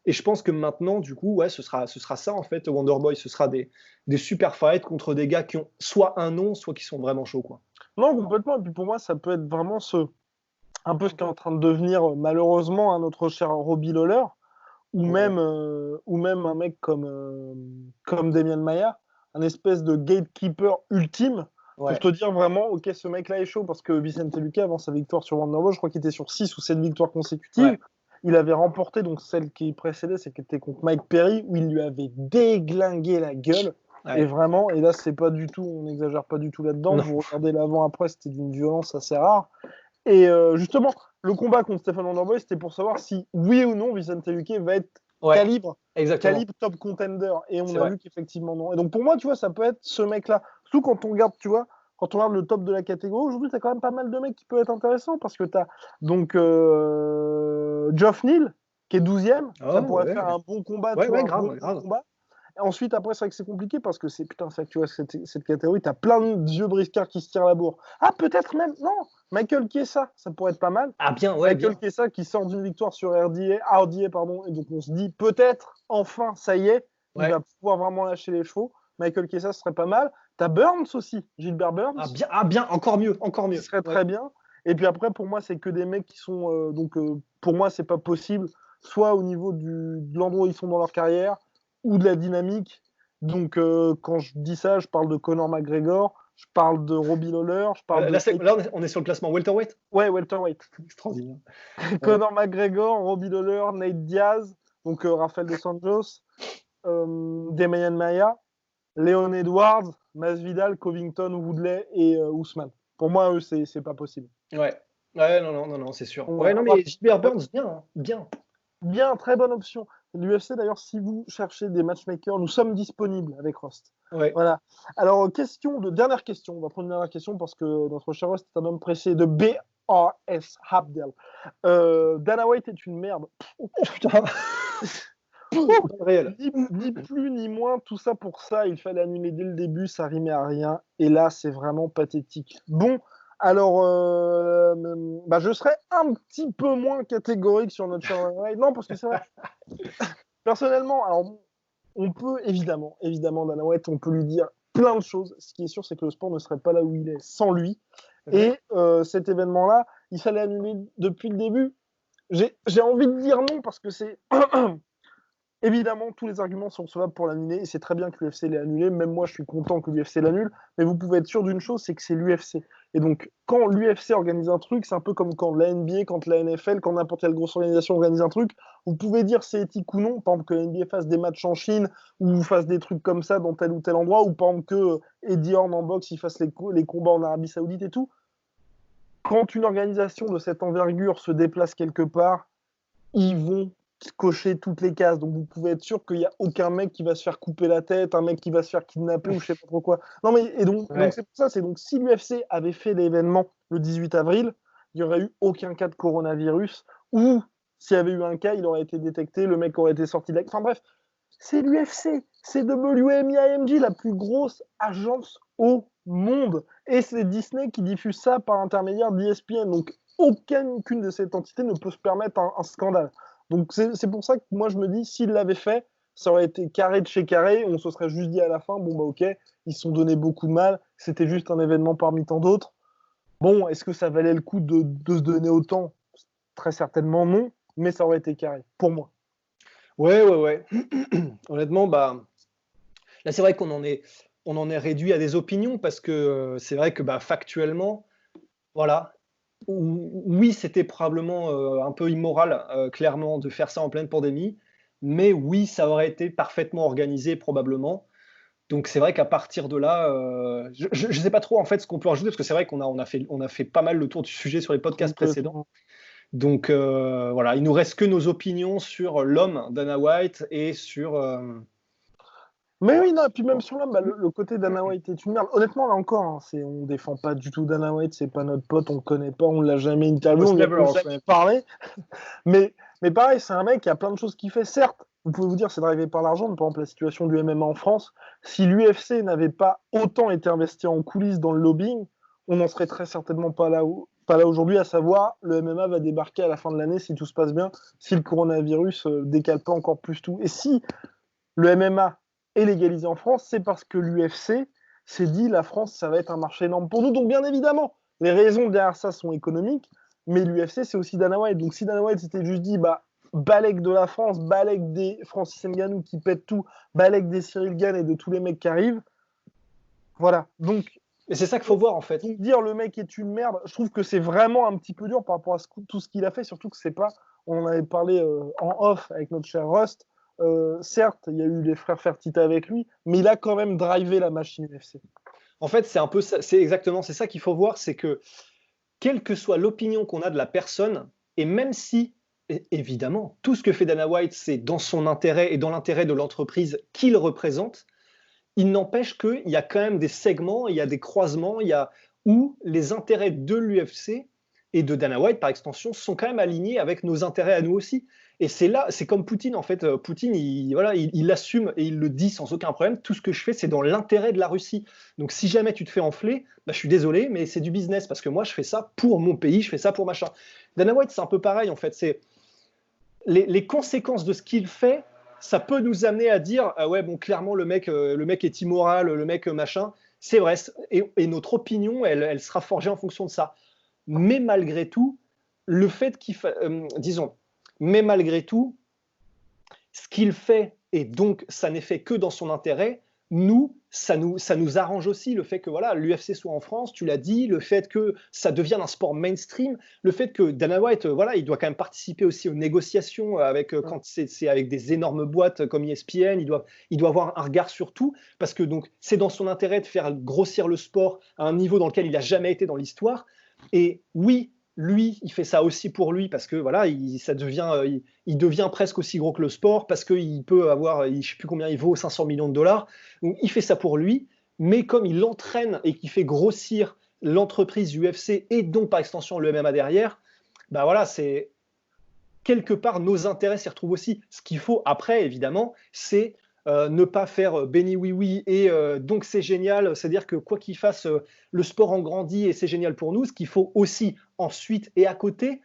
Et je pense que maintenant, du coup, ouais, ce sera ça en fait, Wonderboy. Ce sera des super fights contre des gars qui ont soit un nom, soit qui sont vraiment chauds. Quoi. Non, complètement. Et puis pour moi, ça peut être vraiment un peu ce qui est en train de devenir malheureusement notre cher Robbie Lawler. Ou même un mec comme Demian Maia, un espèce de gatekeeper ultime pour te dire vraiment, ok, ce mec-là est chaud parce que Vicente Luque, avant sa victoire sur Wonderboy, je crois qu'il était sur 6 ou 7 victoires consécutives. Ouais. Il avait remporté, donc celle qui précédait, c'était contre Mike Perry, où il lui avait déglingué la gueule. Ouais. Et vraiment, et là, c'est pas du tout, on n'exagère pas du tout là-dedans. Non. Vous regardez l'avant-après, c'était d'une violence assez rare. Et justement, le combat contre Stephen Wonderboy, c'était pour savoir si, oui ou non, Vicente Luque va être calibre top contender. Et on a vu qu'effectivement non. Et donc pour moi, tu vois, ça peut être ce mec-là. Surtout quand on regarde, tu vois, quand on regarde le top de la catégorie, aujourd'hui, tu as quand même pas mal de mecs qui peuvent être intéressants parce que tu as donc Geoff Neal, qui est 12e. Ça pourrait faire un bon combat. Tu vois, grave. Combat. Ensuite, après, c'est vrai que c'est compliqué parce que c'est vrai que tu vois, cette catégorie, tu as plein de vieux briscards qui se tirent la bourre. Ah, peut-être même, non, Michael Chiesa, ça pourrait être pas mal. Ah, bien, ouais. Michael Chiesa qui sort d'une victoire sur RDA, pardon, et donc on se dit peut-être, enfin, ça y est, il va pouvoir vraiment lâcher les chevaux. Michael Chiesa, ce serait pas mal. Tu as Burns aussi, Gilbert Burns. Ah, bien, encore mieux. Ce serait très bien. Et puis après, pour moi, c'est que des mecs qui sont. Pour moi, c'est pas possible, soit au niveau de l'endroit où ils sont dans leur carrière, ou de la dynamique. Donc, quand je dis ça, je parle de Conor McGregor, je parle de Robbie Lawler, je parle là, on est sur le classement welterweight. Ouais, welterweight. Extraordinaire. Conor McGregor, Robbie Lawler, Nate Diaz, donc Rafael Dos Anjos, Demian Maia, Leon Edwards, Masvidal, Covington, Woodley et Ousmane. Pour moi, eux, c'est pas possible. Ouais, non, c'est sûr. Ouais, non, mais Gilbert Burns, bien. Bien, très bonne option. L'UFC, d'ailleurs, si vous cherchez des matchmakers, nous sommes disponibles avec Rost. Ouais. Voilà. Alors, dernière question. On va prendre une dernière question parce que notre cher Rost est un homme pressé de BRS Habdel. Dana White est une merde. Oh putain. Ni plus ni moins, tout ça pour ça. Il fallait annuler dès le début, ça rimait à rien. Et là, c'est vraiment pathétique. Bon. Alors, je serais un petit peu moins catégorique sur notre cher White. Non, parce que c'est vrai. Personnellement, alors, on peut évidemment, Dana White, on peut lui dire plein de choses. Ce qui est sûr, c'est que le sport ne serait pas là où il est sans lui. Et cet événement-là, il fallait annuler depuis le début. J'ai envie de dire non parce que c'est Évidemment, tous les arguments sont recevables pour l'annuler, et c'est très bien que l'UFC l'ait annulé. Même moi, je suis content que l'UFC l'annule, mais vous pouvez être sûr d'une chose, c'est que c'est l'UFC. Et donc, quand l'UFC organise un truc, c'est un peu comme quand la NBA, quand la NFL, quand n'importe quelle grosse organisation organise un truc, vous pouvez dire c'est éthique ou non. Par exemple, que la NBA fasse des matchs en Chine, ou fasse des trucs comme ça dans tel ou tel endroit, ou par exemple que Eddie Horn en boxe, il fasse les combats en Arabie Saoudite et tout. Quand une organisation de cette envergure se déplace quelque part, ils vont cocher toutes les cases. Donc vous pouvez être sûr qu'il n'y a aucun mec qui va se faire couper la tête, un mec qui va se faire kidnapper ou je sais pas trop quoi. Non mais et donc c'est pour ça, c'est donc si l'UFC avait fait l'événement le 18 avril, il n'y aurait eu aucun cas de coronavirus, ou s'il y avait eu un cas, il aurait été détecté, le mec aurait été sorti de la... Enfin bref, c'est l'UFC, c'est WMIMG, la plus grosse agence au monde. Et c'est Disney qui diffuse ça par l'intermédiaire d'ESPN. Donc aucune de ces entités ne peut se permettre un scandale. Donc c'est pour ça que moi je me dis, s'il l'avait fait, ça aurait été carré de chez carré, on se serait juste dit à la fin, bon bah ok, ils se sont donné beaucoup de mal, c'était juste un événement parmi tant d'autres. Bon, est-ce que ça valait le coup de se donner autant? Très certainement non, mais ça aurait été carré, pour moi. Ouais. Honnêtement, bah, là c'est vrai qu'on en est réduit à des opinions parce que c'est vrai que bah, factuellement, voilà, oui, c'était probablement un peu immoral, clairement, de faire ça en pleine pandémie, mais oui, ça aurait été parfaitement organisé probablement. Donc c'est vrai qu'à partir de là, je ne sais pas trop en fait ce qu'on peut rajouter parce que c'est vrai qu'on a fait pas mal le tour du sujet sur les podcasts précédents. Donc voilà, il nous reste que nos opinions sur l'homme Dana White et sur. Mais oui, non, et puis même sur l'homme, bah, le côté Dana White est une merde. Honnêtement, là encore, hein, on défend pas du tout Dana White, c'est pas notre pote, on le connaît pas, on l'a jamais interviewé, on lui a jamais parlé. Mais pareil, c'est un mec qui a plein de choses qu'il fait. Certes, vous pouvez vous dire c'est drivé par l'argent, par exemple la situation du MMA en France. Si l'UFC n'avait pas autant été investi en coulisses dans le lobbying, on n'en serait très certainement pas là aujourd'hui, à savoir le MMA va débarquer à la fin de l'année si tout se passe bien, si le coronavirus décale pas encore plus tout. Et si le MMA est légalisé en France, c'est parce que l'UFC s'est dit la France, ça va être un marché énorme pour nous. Donc bien évidemment, les raisons derrière ça sont économiques, mais l'UFC, c'est aussi Dana White. Donc si Dana White s'était juste dit, bah, balèque de la France, balèque des Francis Ngannou qui pètent tout, balèque des Cyril Gane et de tous les mecs qui arrivent, voilà. Donc, et c'est ça qu'il faut voir en fait. Donc dire le mec est une merde, je trouve que c'est vraiment un petit peu dur par rapport à tout ce qu'il a fait, surtout que c'est pas, on en avait parlé en off avec notre cher Rust, certes, il y a eu les frères Fertitta avec lui, mais il a quand même drivé la machine UFC. En fait, c'est un peu ça, c'est exactement, c'est ça qu'il faut voir, c'est que quelle que soit l'opinion qu'on a de la personne, et même si, évidemment, tout ce que fait Dana White, c'est dans son intérêt et dans l'intérêt de l'entreprise qu'il représente, il n'empêche qu'il y a quand même des segments, il y a des croisements, où les intérêts de l'UFC et de Dana White, par extension, sont quand même alignés avec nos intérêts à nous aussi. Et c'est là, c'est comme Poutine, en fait. Poutine, il assume et il le dit sans aucun problème. Tout ce que je fais, c'est dans l'intérêt de la Russie. Donc, si jamais tu te fais enfler, bah, je suis désolé, mais c'est du business parce que moi, je fais ça pour mon pays, je fais ça pour machin. Dana White, c'est un peu pareil, en fait. C'est les conséquences de ce qu'il fait, ça peut nous amener à dire ah ouais, bon, clairement, le mec est immoral, le mec machin. C'est vrai. Et notre opinion, elle sera forgée en fonction de ça. Mais malgré tout, le fait disons, mais malgré tout, ce qu'il fait, et donc ça n'est fait que dans son intérêt, ça nous arrange aussi le fait que voilà, l'UFC soit en France, tu l'as dit, le fait que ça devienne un sport mainstream, le fait que Dana White, voilà, il doit quand même participer aussi aux négociations quand c'est avec des énormes boîtes comme ESPN, il doit avoir un regard sur tout, parce que donc c'est dans son intérêt de faire grossir le sport à un niveau dans lequel il n'a jamais été dans l'histoire. Et oui, lui, il fait ça aussi pour lui parce que voilà, il devient presque aussi gros que le sport parce qu'il peut avoir, je ne sais plus combien il vaut, 500 millions de dollars. Donc, il fait ça pour lui, mais comme il l'entraîne et qu'il fait grossir l'entreprise UFC et donc par extension le MMA derrière, bah voilà, c'est quelque part nos intérêts s'y retrouvent aussi. Ce qu'il faut après, évidemment, c'est ne pas faire béni oui oui et donc c'est génial, c'est-à-dire que quoi qu'il fasse, le sport en grandit et c'est génial pour nous. Ce qu'il faut aussi ensuite et à côté,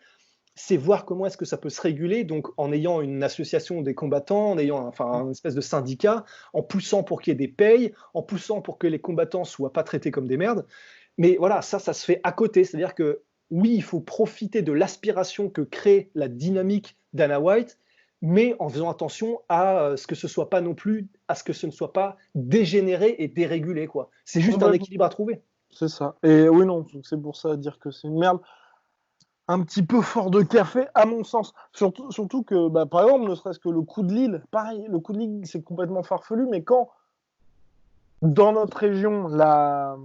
c'est voir comment est-ce que ça peut se réguler, donc en ayant une association des combattants, en ayant une espèce de syndicat, en poussant pour qu'il y ait des payes, en poussant pour que les combattants soient pas traités comme des merdes. Mais voilà, ça se fait à côté, c'est-à-dire que oui, il faut profiter de l'aspiration que crée la dynamique Dana White, mais en faisant attention à ce que ce soit pas non plus, à ce que ce ne soit pas dégénéré et dérégulé, quoi. C'est juste un équilibre à trouver. C'est ça. Et oui, non, c'est pour ça dire que c'est une merde. Un petit peu fort de café, à mon sens. Surtout que, par exemple, ne serait-ce que le coup de Lille, pareil, le coup de Lille, c'est complètement farfelu, mais quand, dans notre région, la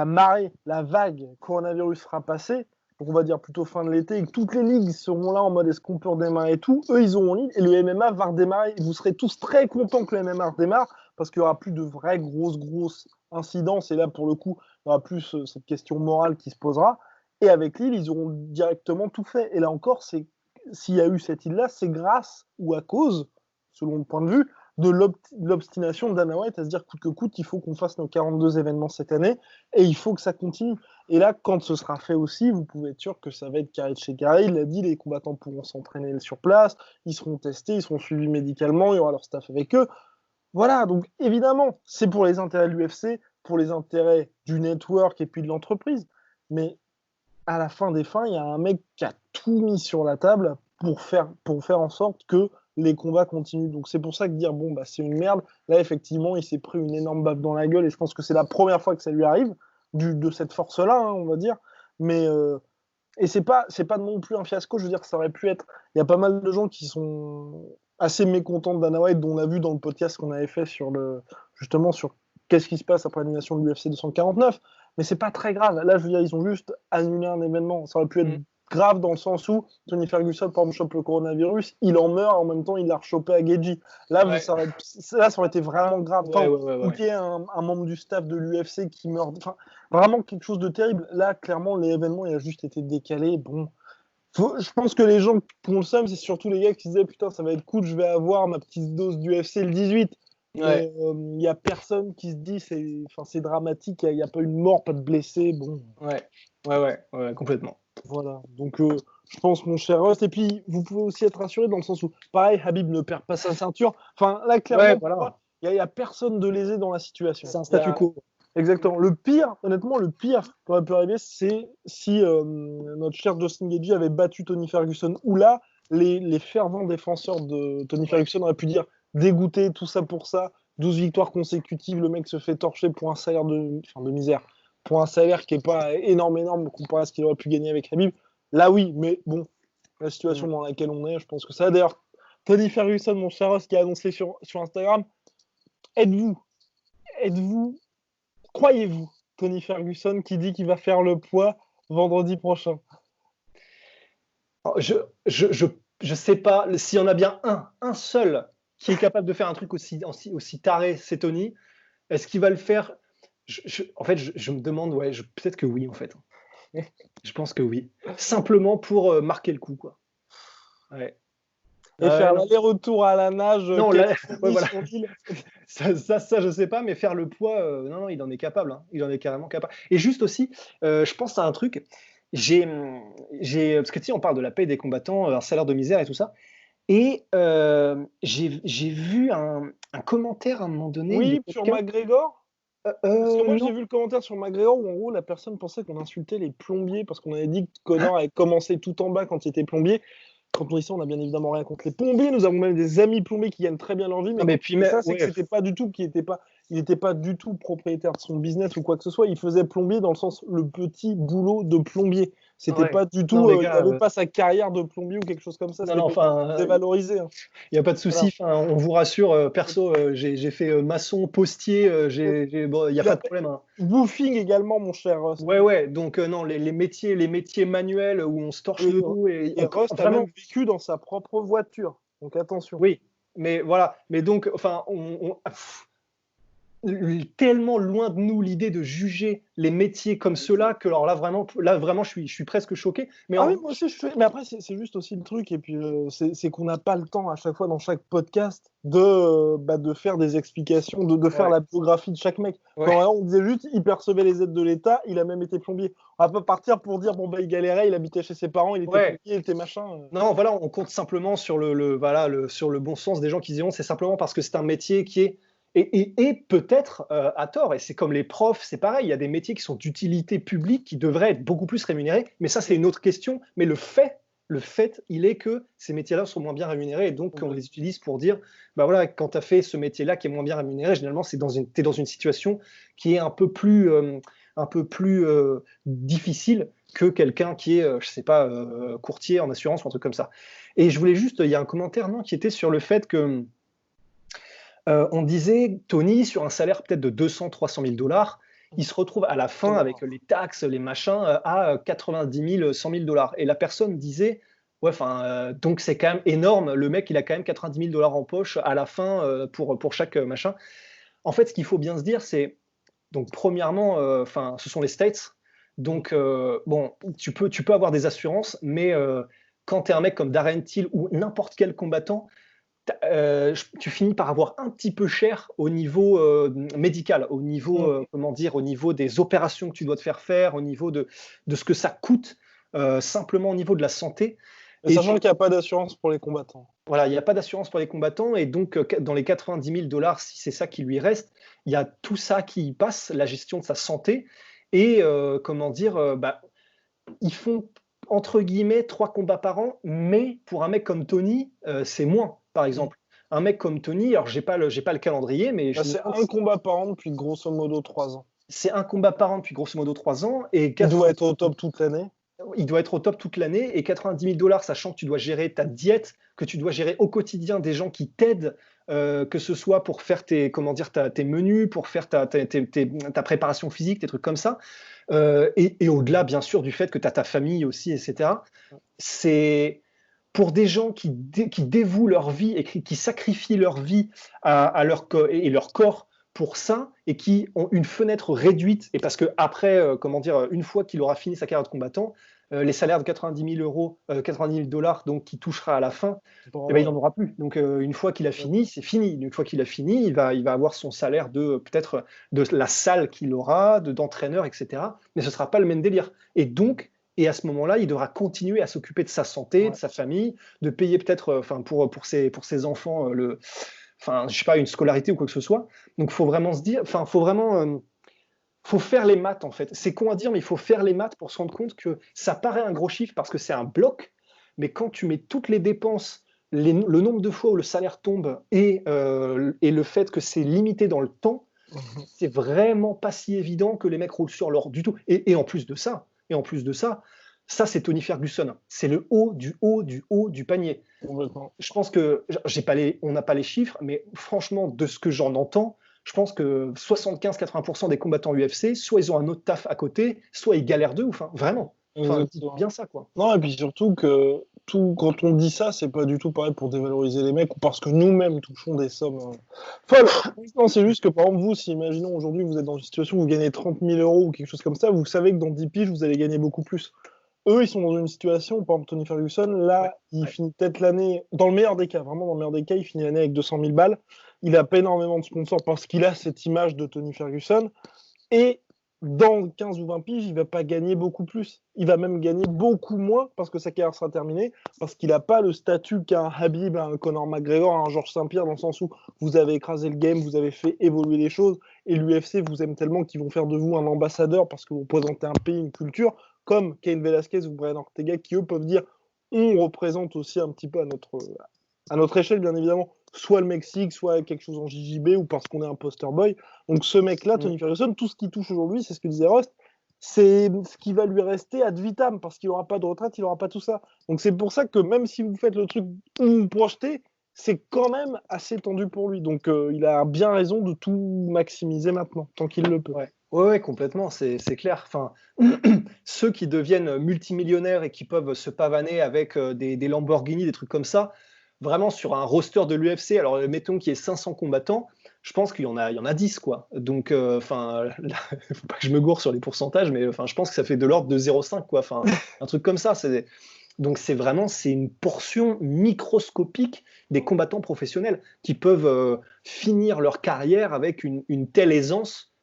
marée, la vague coronavirus sera passée, donc on va dire plutôt fin de l'été, et que toutes les ligues seront là en mode est-ce qu'on peut redémarrer et tout, eux, ils auront ligne, et le MMA va redémarrer. Vous serez tous très contents que le MMA redémarre, parce qu'il n'y aura plus de vraies grosses incidences, et là, pour le coup, il y aura plus cette question morale qui se posera. Et avec Lille, ils auront directement tout fait. Et là encore, s'il y a eu cette île-là, c'est grâce ou à cause, selon le point de vue, de l'obstination de Dana White à se dire coûte que coûte, il faut qu'on fasse nos 42 événements cette année et il faut que ça continue. Et là, quand ce sera fait aussi, vous pouvez être sûr que ça va être carré de chez carré. Il l'a dit, les combattants pourront s'entraîner sur place, ils seront testés, ils seront suivis médicalement, il y aura leur staff avec eux. Voilà, donc évidemment, c'est pour les intérêts de l'UFC, pour les intérêts du network et puis de l'entreprise. Mais à la fin des fins, il y a un mec qui a tout mis sur la table pour faire en sorte que les combats continuent. Donc c'est pour ça que dire c'est une merde. Là effectivement, il s'est pris une énorme baffe dans la gueule et je pense que c'est la première fois que ça lui arrive de cette force-là, hein, on va dire. Mais et c'est pas non plus un fiasco. Je veux dire, ça aurait pu être. Il y a pas mal de gens qui sont assez mécontents de Dana White, dont on a vu dans le podcast qu'on avait fait justement sur qu'est-ce qui se passe après l'annulation de l'UFC 249. Mais c'est pas très grave. Là, je veux dire, ils ont juste annulé un événement. Ça aurait pu être grave dans le sens où Tony Ferguson, par exemple, chope le coronavirus, il en meurt, en même temps, il l'a rechopé à Geji. Là, ça aurait été vraiment grave. Ou qu'il y ait un membre du staff de l'UFC qui meurt. Enfin, vraiment quelque chose de terrible. Là, clairement, l'événement, il a juste été décalé. Bon. Je pense que les gens qui ont le seum, c'est surtout les gars qui se disaient putain, ça va être cool, je vais avoir ma petite dose d'UFC le 18. Il n'y a personne qui se dit c'est dramatique, il n'y a pas eu de mort, pas de blessé. Bon. Ouais, complètement. Voilà, donc je pense mon cher Rust, et puis vous pouvez aussi être rassuré dans le sens où, pareil, Habib ne perd pas sa ceinture. Enfin, là, clairement, il n'y a personne de lésé dans la situation. C'est un statu quo. Exactement. Honnêtement, le pire qui aurait pu arriver, c'est si notre cher Justin Gaethje avait battu Tony Ferguson, ou là, les fervents défenseurs de Tony Ferguson auraient pu dire dégoûté, tout ça pour ça, 12 victoires consécutives, le mec se fait torcher pour un salaire de misère, pour un salaire qui n'est pas énorme comparé à ce qu'il aurait pu gagner avec Habib. Là, oui, mais bon, la situation dans laquelle on est, je pense que ça. D'ailleurs, Tony Ferguson, mon cher Ross, qui a annoncé sur Instagram, croyez-vous, Tony Ferguson qui dit qu'il va faire le poids vendredi prochain? Je sais pas s'il y en a bien un seul qui est capable de faire un truc aussi taré, c'est Tony. Est-ce qu'il va le faire? En fait, je me demande, peut-être que oui, en fait. Je pense que oui. Simplement pour marquer le coup, quoi. Ouais. Et faire l'aller-retour à la nage. Non, voilà. ça, je sais pas, mais faire le poids, non, il en est capable. Hein. Il en est carrément capable. Et juste aussi, je pense à un truc. Parce que tu sais, on parle de la paie des combattants, un salaire de misère et tout ça. Et j'ai vu un commentaire à un moment donné. Oui, sur McGregor. Parce que moi, j'ai vu le commentaire sur McGregor où en gros la personne pensait qu'on insultait les plombiers parce qu'on avait dit que Conor avait commencé tout en bas quand il était plombier. Quand on dit ça, on n'a bien évidemment rien contre les plombiers. Nous avons même des amis plombiers qui gagnent très bien leur vie. Mais ça, c'est que c'était pas du tout, il n'était pas du tout propriétaire de son business ou quoi que ce soit. Il faisait plombier dans le sens le petit boulot de plombier. C'était pas du tout. Il n'avait pas sa carrière de plombier ou quelque chose comme ça. C'était dévalorisé. Il n'y a pas de souci. Voilà. On vous rassure. Perso, j'ai fait maçon, postier. Il n'y a pas de problème. Hein. Woofing également, mon cher Rust. Ouais. Donc non, les métiers manuels où on se torche le cou et Rust a même vécu dans sa propre voiture. Donc attention. Oui, mais voilà. Mais donc, enfin, tellement loin de nous l'idée de juger les métiers comme ceux-là que alors là vraiment je suis presque choqué. Mais oui, moi aussi mais après c'est juste aussi le truc et puis c'est qu'on n'a pas le temps à chaque fois dans chaque podcast de faire des explications, de faire la biographie de chaque mec. Quand on disait juste il percevait les aides de l'État, il a même été plombier. On va pas partir pour dire il galérait, il habitait chez ses parents, il était plombier, il était machin. Non, voilà, on compte simplement sur sur le bon sens des gens qui diront c'est simplement parce que c'est un métier qui est et peut-être à tort, et c'est comme les profs, c'est pareil, il y a des métiers qui sont d'utilité publique qui devraient être beaucoup plus rémunérés, mais ça c'est une autre question, mais le fait le fait, il est que ces métiers-là sont moins bien rémunérés et donc on les utilise pour dire, bah voilà, quand tu as fait ce métier-là qui est moins bien rémunéré, généralement, tu es dans une situation qui est un peu plus difficile que quelqu'un qui est, je sais pas, courtier en assurance ou un truc comme ça. Et je voulais juste, il y a un commentaire qui était sur le fait que on disait, Tony, sur un salaire peut-être de 200-300 000 $, il se retrouve à la fin, avec les taxes, les machins, à 90 000, 100 000 $. Et la personne disait, ouais, donc c'est quand même énorme, le mec, il a quand même 90 000 $ en poche à la fin pour chaque machin. En fait, ce qu'il faut bien se dire, c'est, donc premièrement, ce sont les States. Donc, bon, tu peux avoir des assurances, mais quand tu es un mec comme Darren Till ou n'importe quel combattant, tu finis par avoir un petit peu cher au niveau médical, au niveau, comment dire, au niveau des opérations que tu dois te faire, au niveau de ce que ça coûte, simplement au niveau de la santé. Et sachant qu'il n'y a pas d'assurance pour les combattants. Voilà, il n'y a pas d'assurance pour les combattants, et donc dans les 90 000 $, si c'est ça qui lui reste, il y a tout ça qui passe, la gestion de sa santé, et comment dire, ils font entre guillemets 3 combats par an, mais pour un mec comme Tony, c'est moins, par exemple. Un mec comme Tony, alors j'ai pas le calendrier, mais c'est un combat par an depuis grosso modo 3 ans. C'est un combat par an depuis grosso modo 3 ans. Et il doit être au top toute l'année. Il doit être au top toute l'année, et 90 000 $, sachant que tu dois gérer ta diète, que tu dois gérer au quotidien des gens qui t'aident, que ce soit pour faire tes menus, pour faire ta préparation physique, des trucs comme ça, et au-delà, bien sûr, du fait que tu as ta famille aussi, etc. C'est pour des gens qui dévouent leur vie et qui sacrifient leur vie à leur corps pour ça, et qui ont une fenêtre réduite, et parce que après, une fois qu'il aura fini sa carrière de combattant, les salaires de 90 000 $, donc qu'il touchera à la fin, il n'en aura plus. Donc une fois qu'il a fini, c'est fini. Une fois qu'il a fini, il va avoir son salaire de peut-être de la salle qu'il aura, d'entraîneur, etc. Mais ce ne sera pas le même délire. Et à ce moment-là, il devra continuer à s'occuper de sa santé, de sa famille, de payer peut-être, pour ses enfants je sais pas, une scolarité ou quoi que ce soit. Donc, faut vraiment se dire, faut faire les maths, en fait. C'est con à dire, mais il faut faire les maths pour se rendre compte que ça paraît un gros chiffre parce que c'est un bloc, mais quand tu mets toutes les dépenses, le nombre de fois où le salaire tombe et le fait que c'est limité dans le temps, c'est vraiment pas si évident que les mecs roulent sur l'or du tout. Et en plus de ça, ça, c'est Tony Ferguson. C'est le haut du haut du haut du panier. Je pense que on n'a pas les chiffres, mais franchement, de ce que j'en entends, je pense que 75-80% des combattants UFC, soit ils ont un autre taf à côté, soit ils galèrent d'eux, vraiment. Bien ça, quoi. Non, et puis surtout que quand on dit ça, c'est pas du tout pareil pour dévaloriser les mecs ou parce que nous-mêmes touchons des sommes folles. Non, c'est juste que par exemple, vous, si imaginons aujourd'hui vous êtes dans une situation où vous gagnez 30 000 € ou quelque chose comme ça, vous savez que dans 10 piges, vous allez gagner beaucoup plus. Eux, ils sont dans une situation, par exemple, Tony Ferguson, là, il finit peut-être l'année, dans le meilleur des cas, vraiment dans le meilleur des cas, il finit l'année avec 200 000 balles. Il a pas énormément de sponsors parce qu'il a cette image de Tony Ferguson. Et dans 15 ou 20 piges, il va pas gagner beaucoup plus. Il va même gagner beaucoup moins parce que sa carrière sera terminée, parce qu'il n'a pas le statut qu'a un Habib, un Conor McGregor, un Georges Saint-Pierre, dans le sens où vous avez écrasé le game, vous avez fait évoluer les choses, et l'UFC vous aime tellement qu'ils vont faire de vous un ambassadeur parce que vous représentez un pays, une culture, comme Cain Velasquez ou Brian Ortega, qui eux peuvent dire on représente aussi un petit peu à notre échelle, bien évidemment, soit le Mexique, soit quelque chose en JJB, ou parce qu'on est un poster boy. Donc ce mec-là, Tony Ferguson, tout ce qu'il touche aujourd'hui, c'est ce que disait Rust, c'est ce qui va lui rester ad vitam, parce qu'il n'aura pas de retraite, il n'aura pas tout ça. Donc c'est pour ça que même si vous faites le truc où vous projetez, c'est quand même assez tendu pour lui. Donc il a bien raison de tout maximiser maintenant, tant qu'il le peut. Ouais, complètement, c'est clair. Ceux qui deviennent multimillionnaires et qui peuvent se pavaner avec des Lamborghini, des trucs comme ça, vraiment sur un roster de l'UFC, alors mettons qu'il y ait 500 combattants, je pense qu'il y en a 10, quoi. Donc, faut pas que je me gourre sur les pourcentages, mais je pense que ça fait de l'ordre de 0,5, quoi. Un truc comme ça. Donc c'est une portion microscopique des combattants professionnels qui peuvent finir leur carrière avec une telle aisance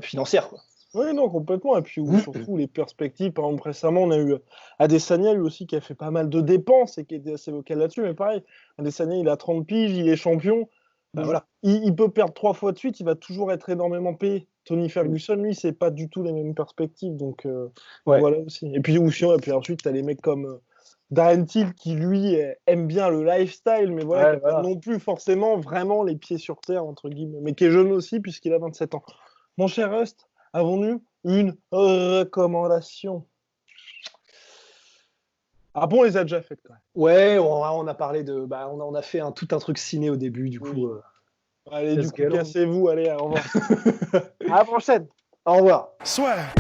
financière, quoi. Oui, non, complètement. Et puis surtout les perspectives. Par exemple, récemment, on a eu Adesanya, lui aussi, qui a fait pas mal de dépenses et qui était assez vocal là-dessus. Mais pareil, Adesanya, il a 30 piges, il est champion. Voilà. Il peut perdre 3 fois de suite, il va toujours être énormément payé. Tony Ferguson, lui, c'est pas du tout les mêmes perspectives. Donc voilà aussi. Et puis ensuite, tu as les mecs comme Darren Till qui lui aime bien le lifestyle, mais voilà, qui n'a voilà. pas non plus forcément vraiment les pieds sur terre, entre guillemets, mais qui est jeune aussi puisqu'il a 27 ans. Mon cher Rust, avons-nous une recommandation? Ah bon, on les a déjà faites quand même. Ouais, on a parlé de. Bah, on a fait tout un truc ciné au début, du coup. Allez, du let's coup, go. cassez-vous, allez, au revoir. À la prochaine. Au revoir. Swear.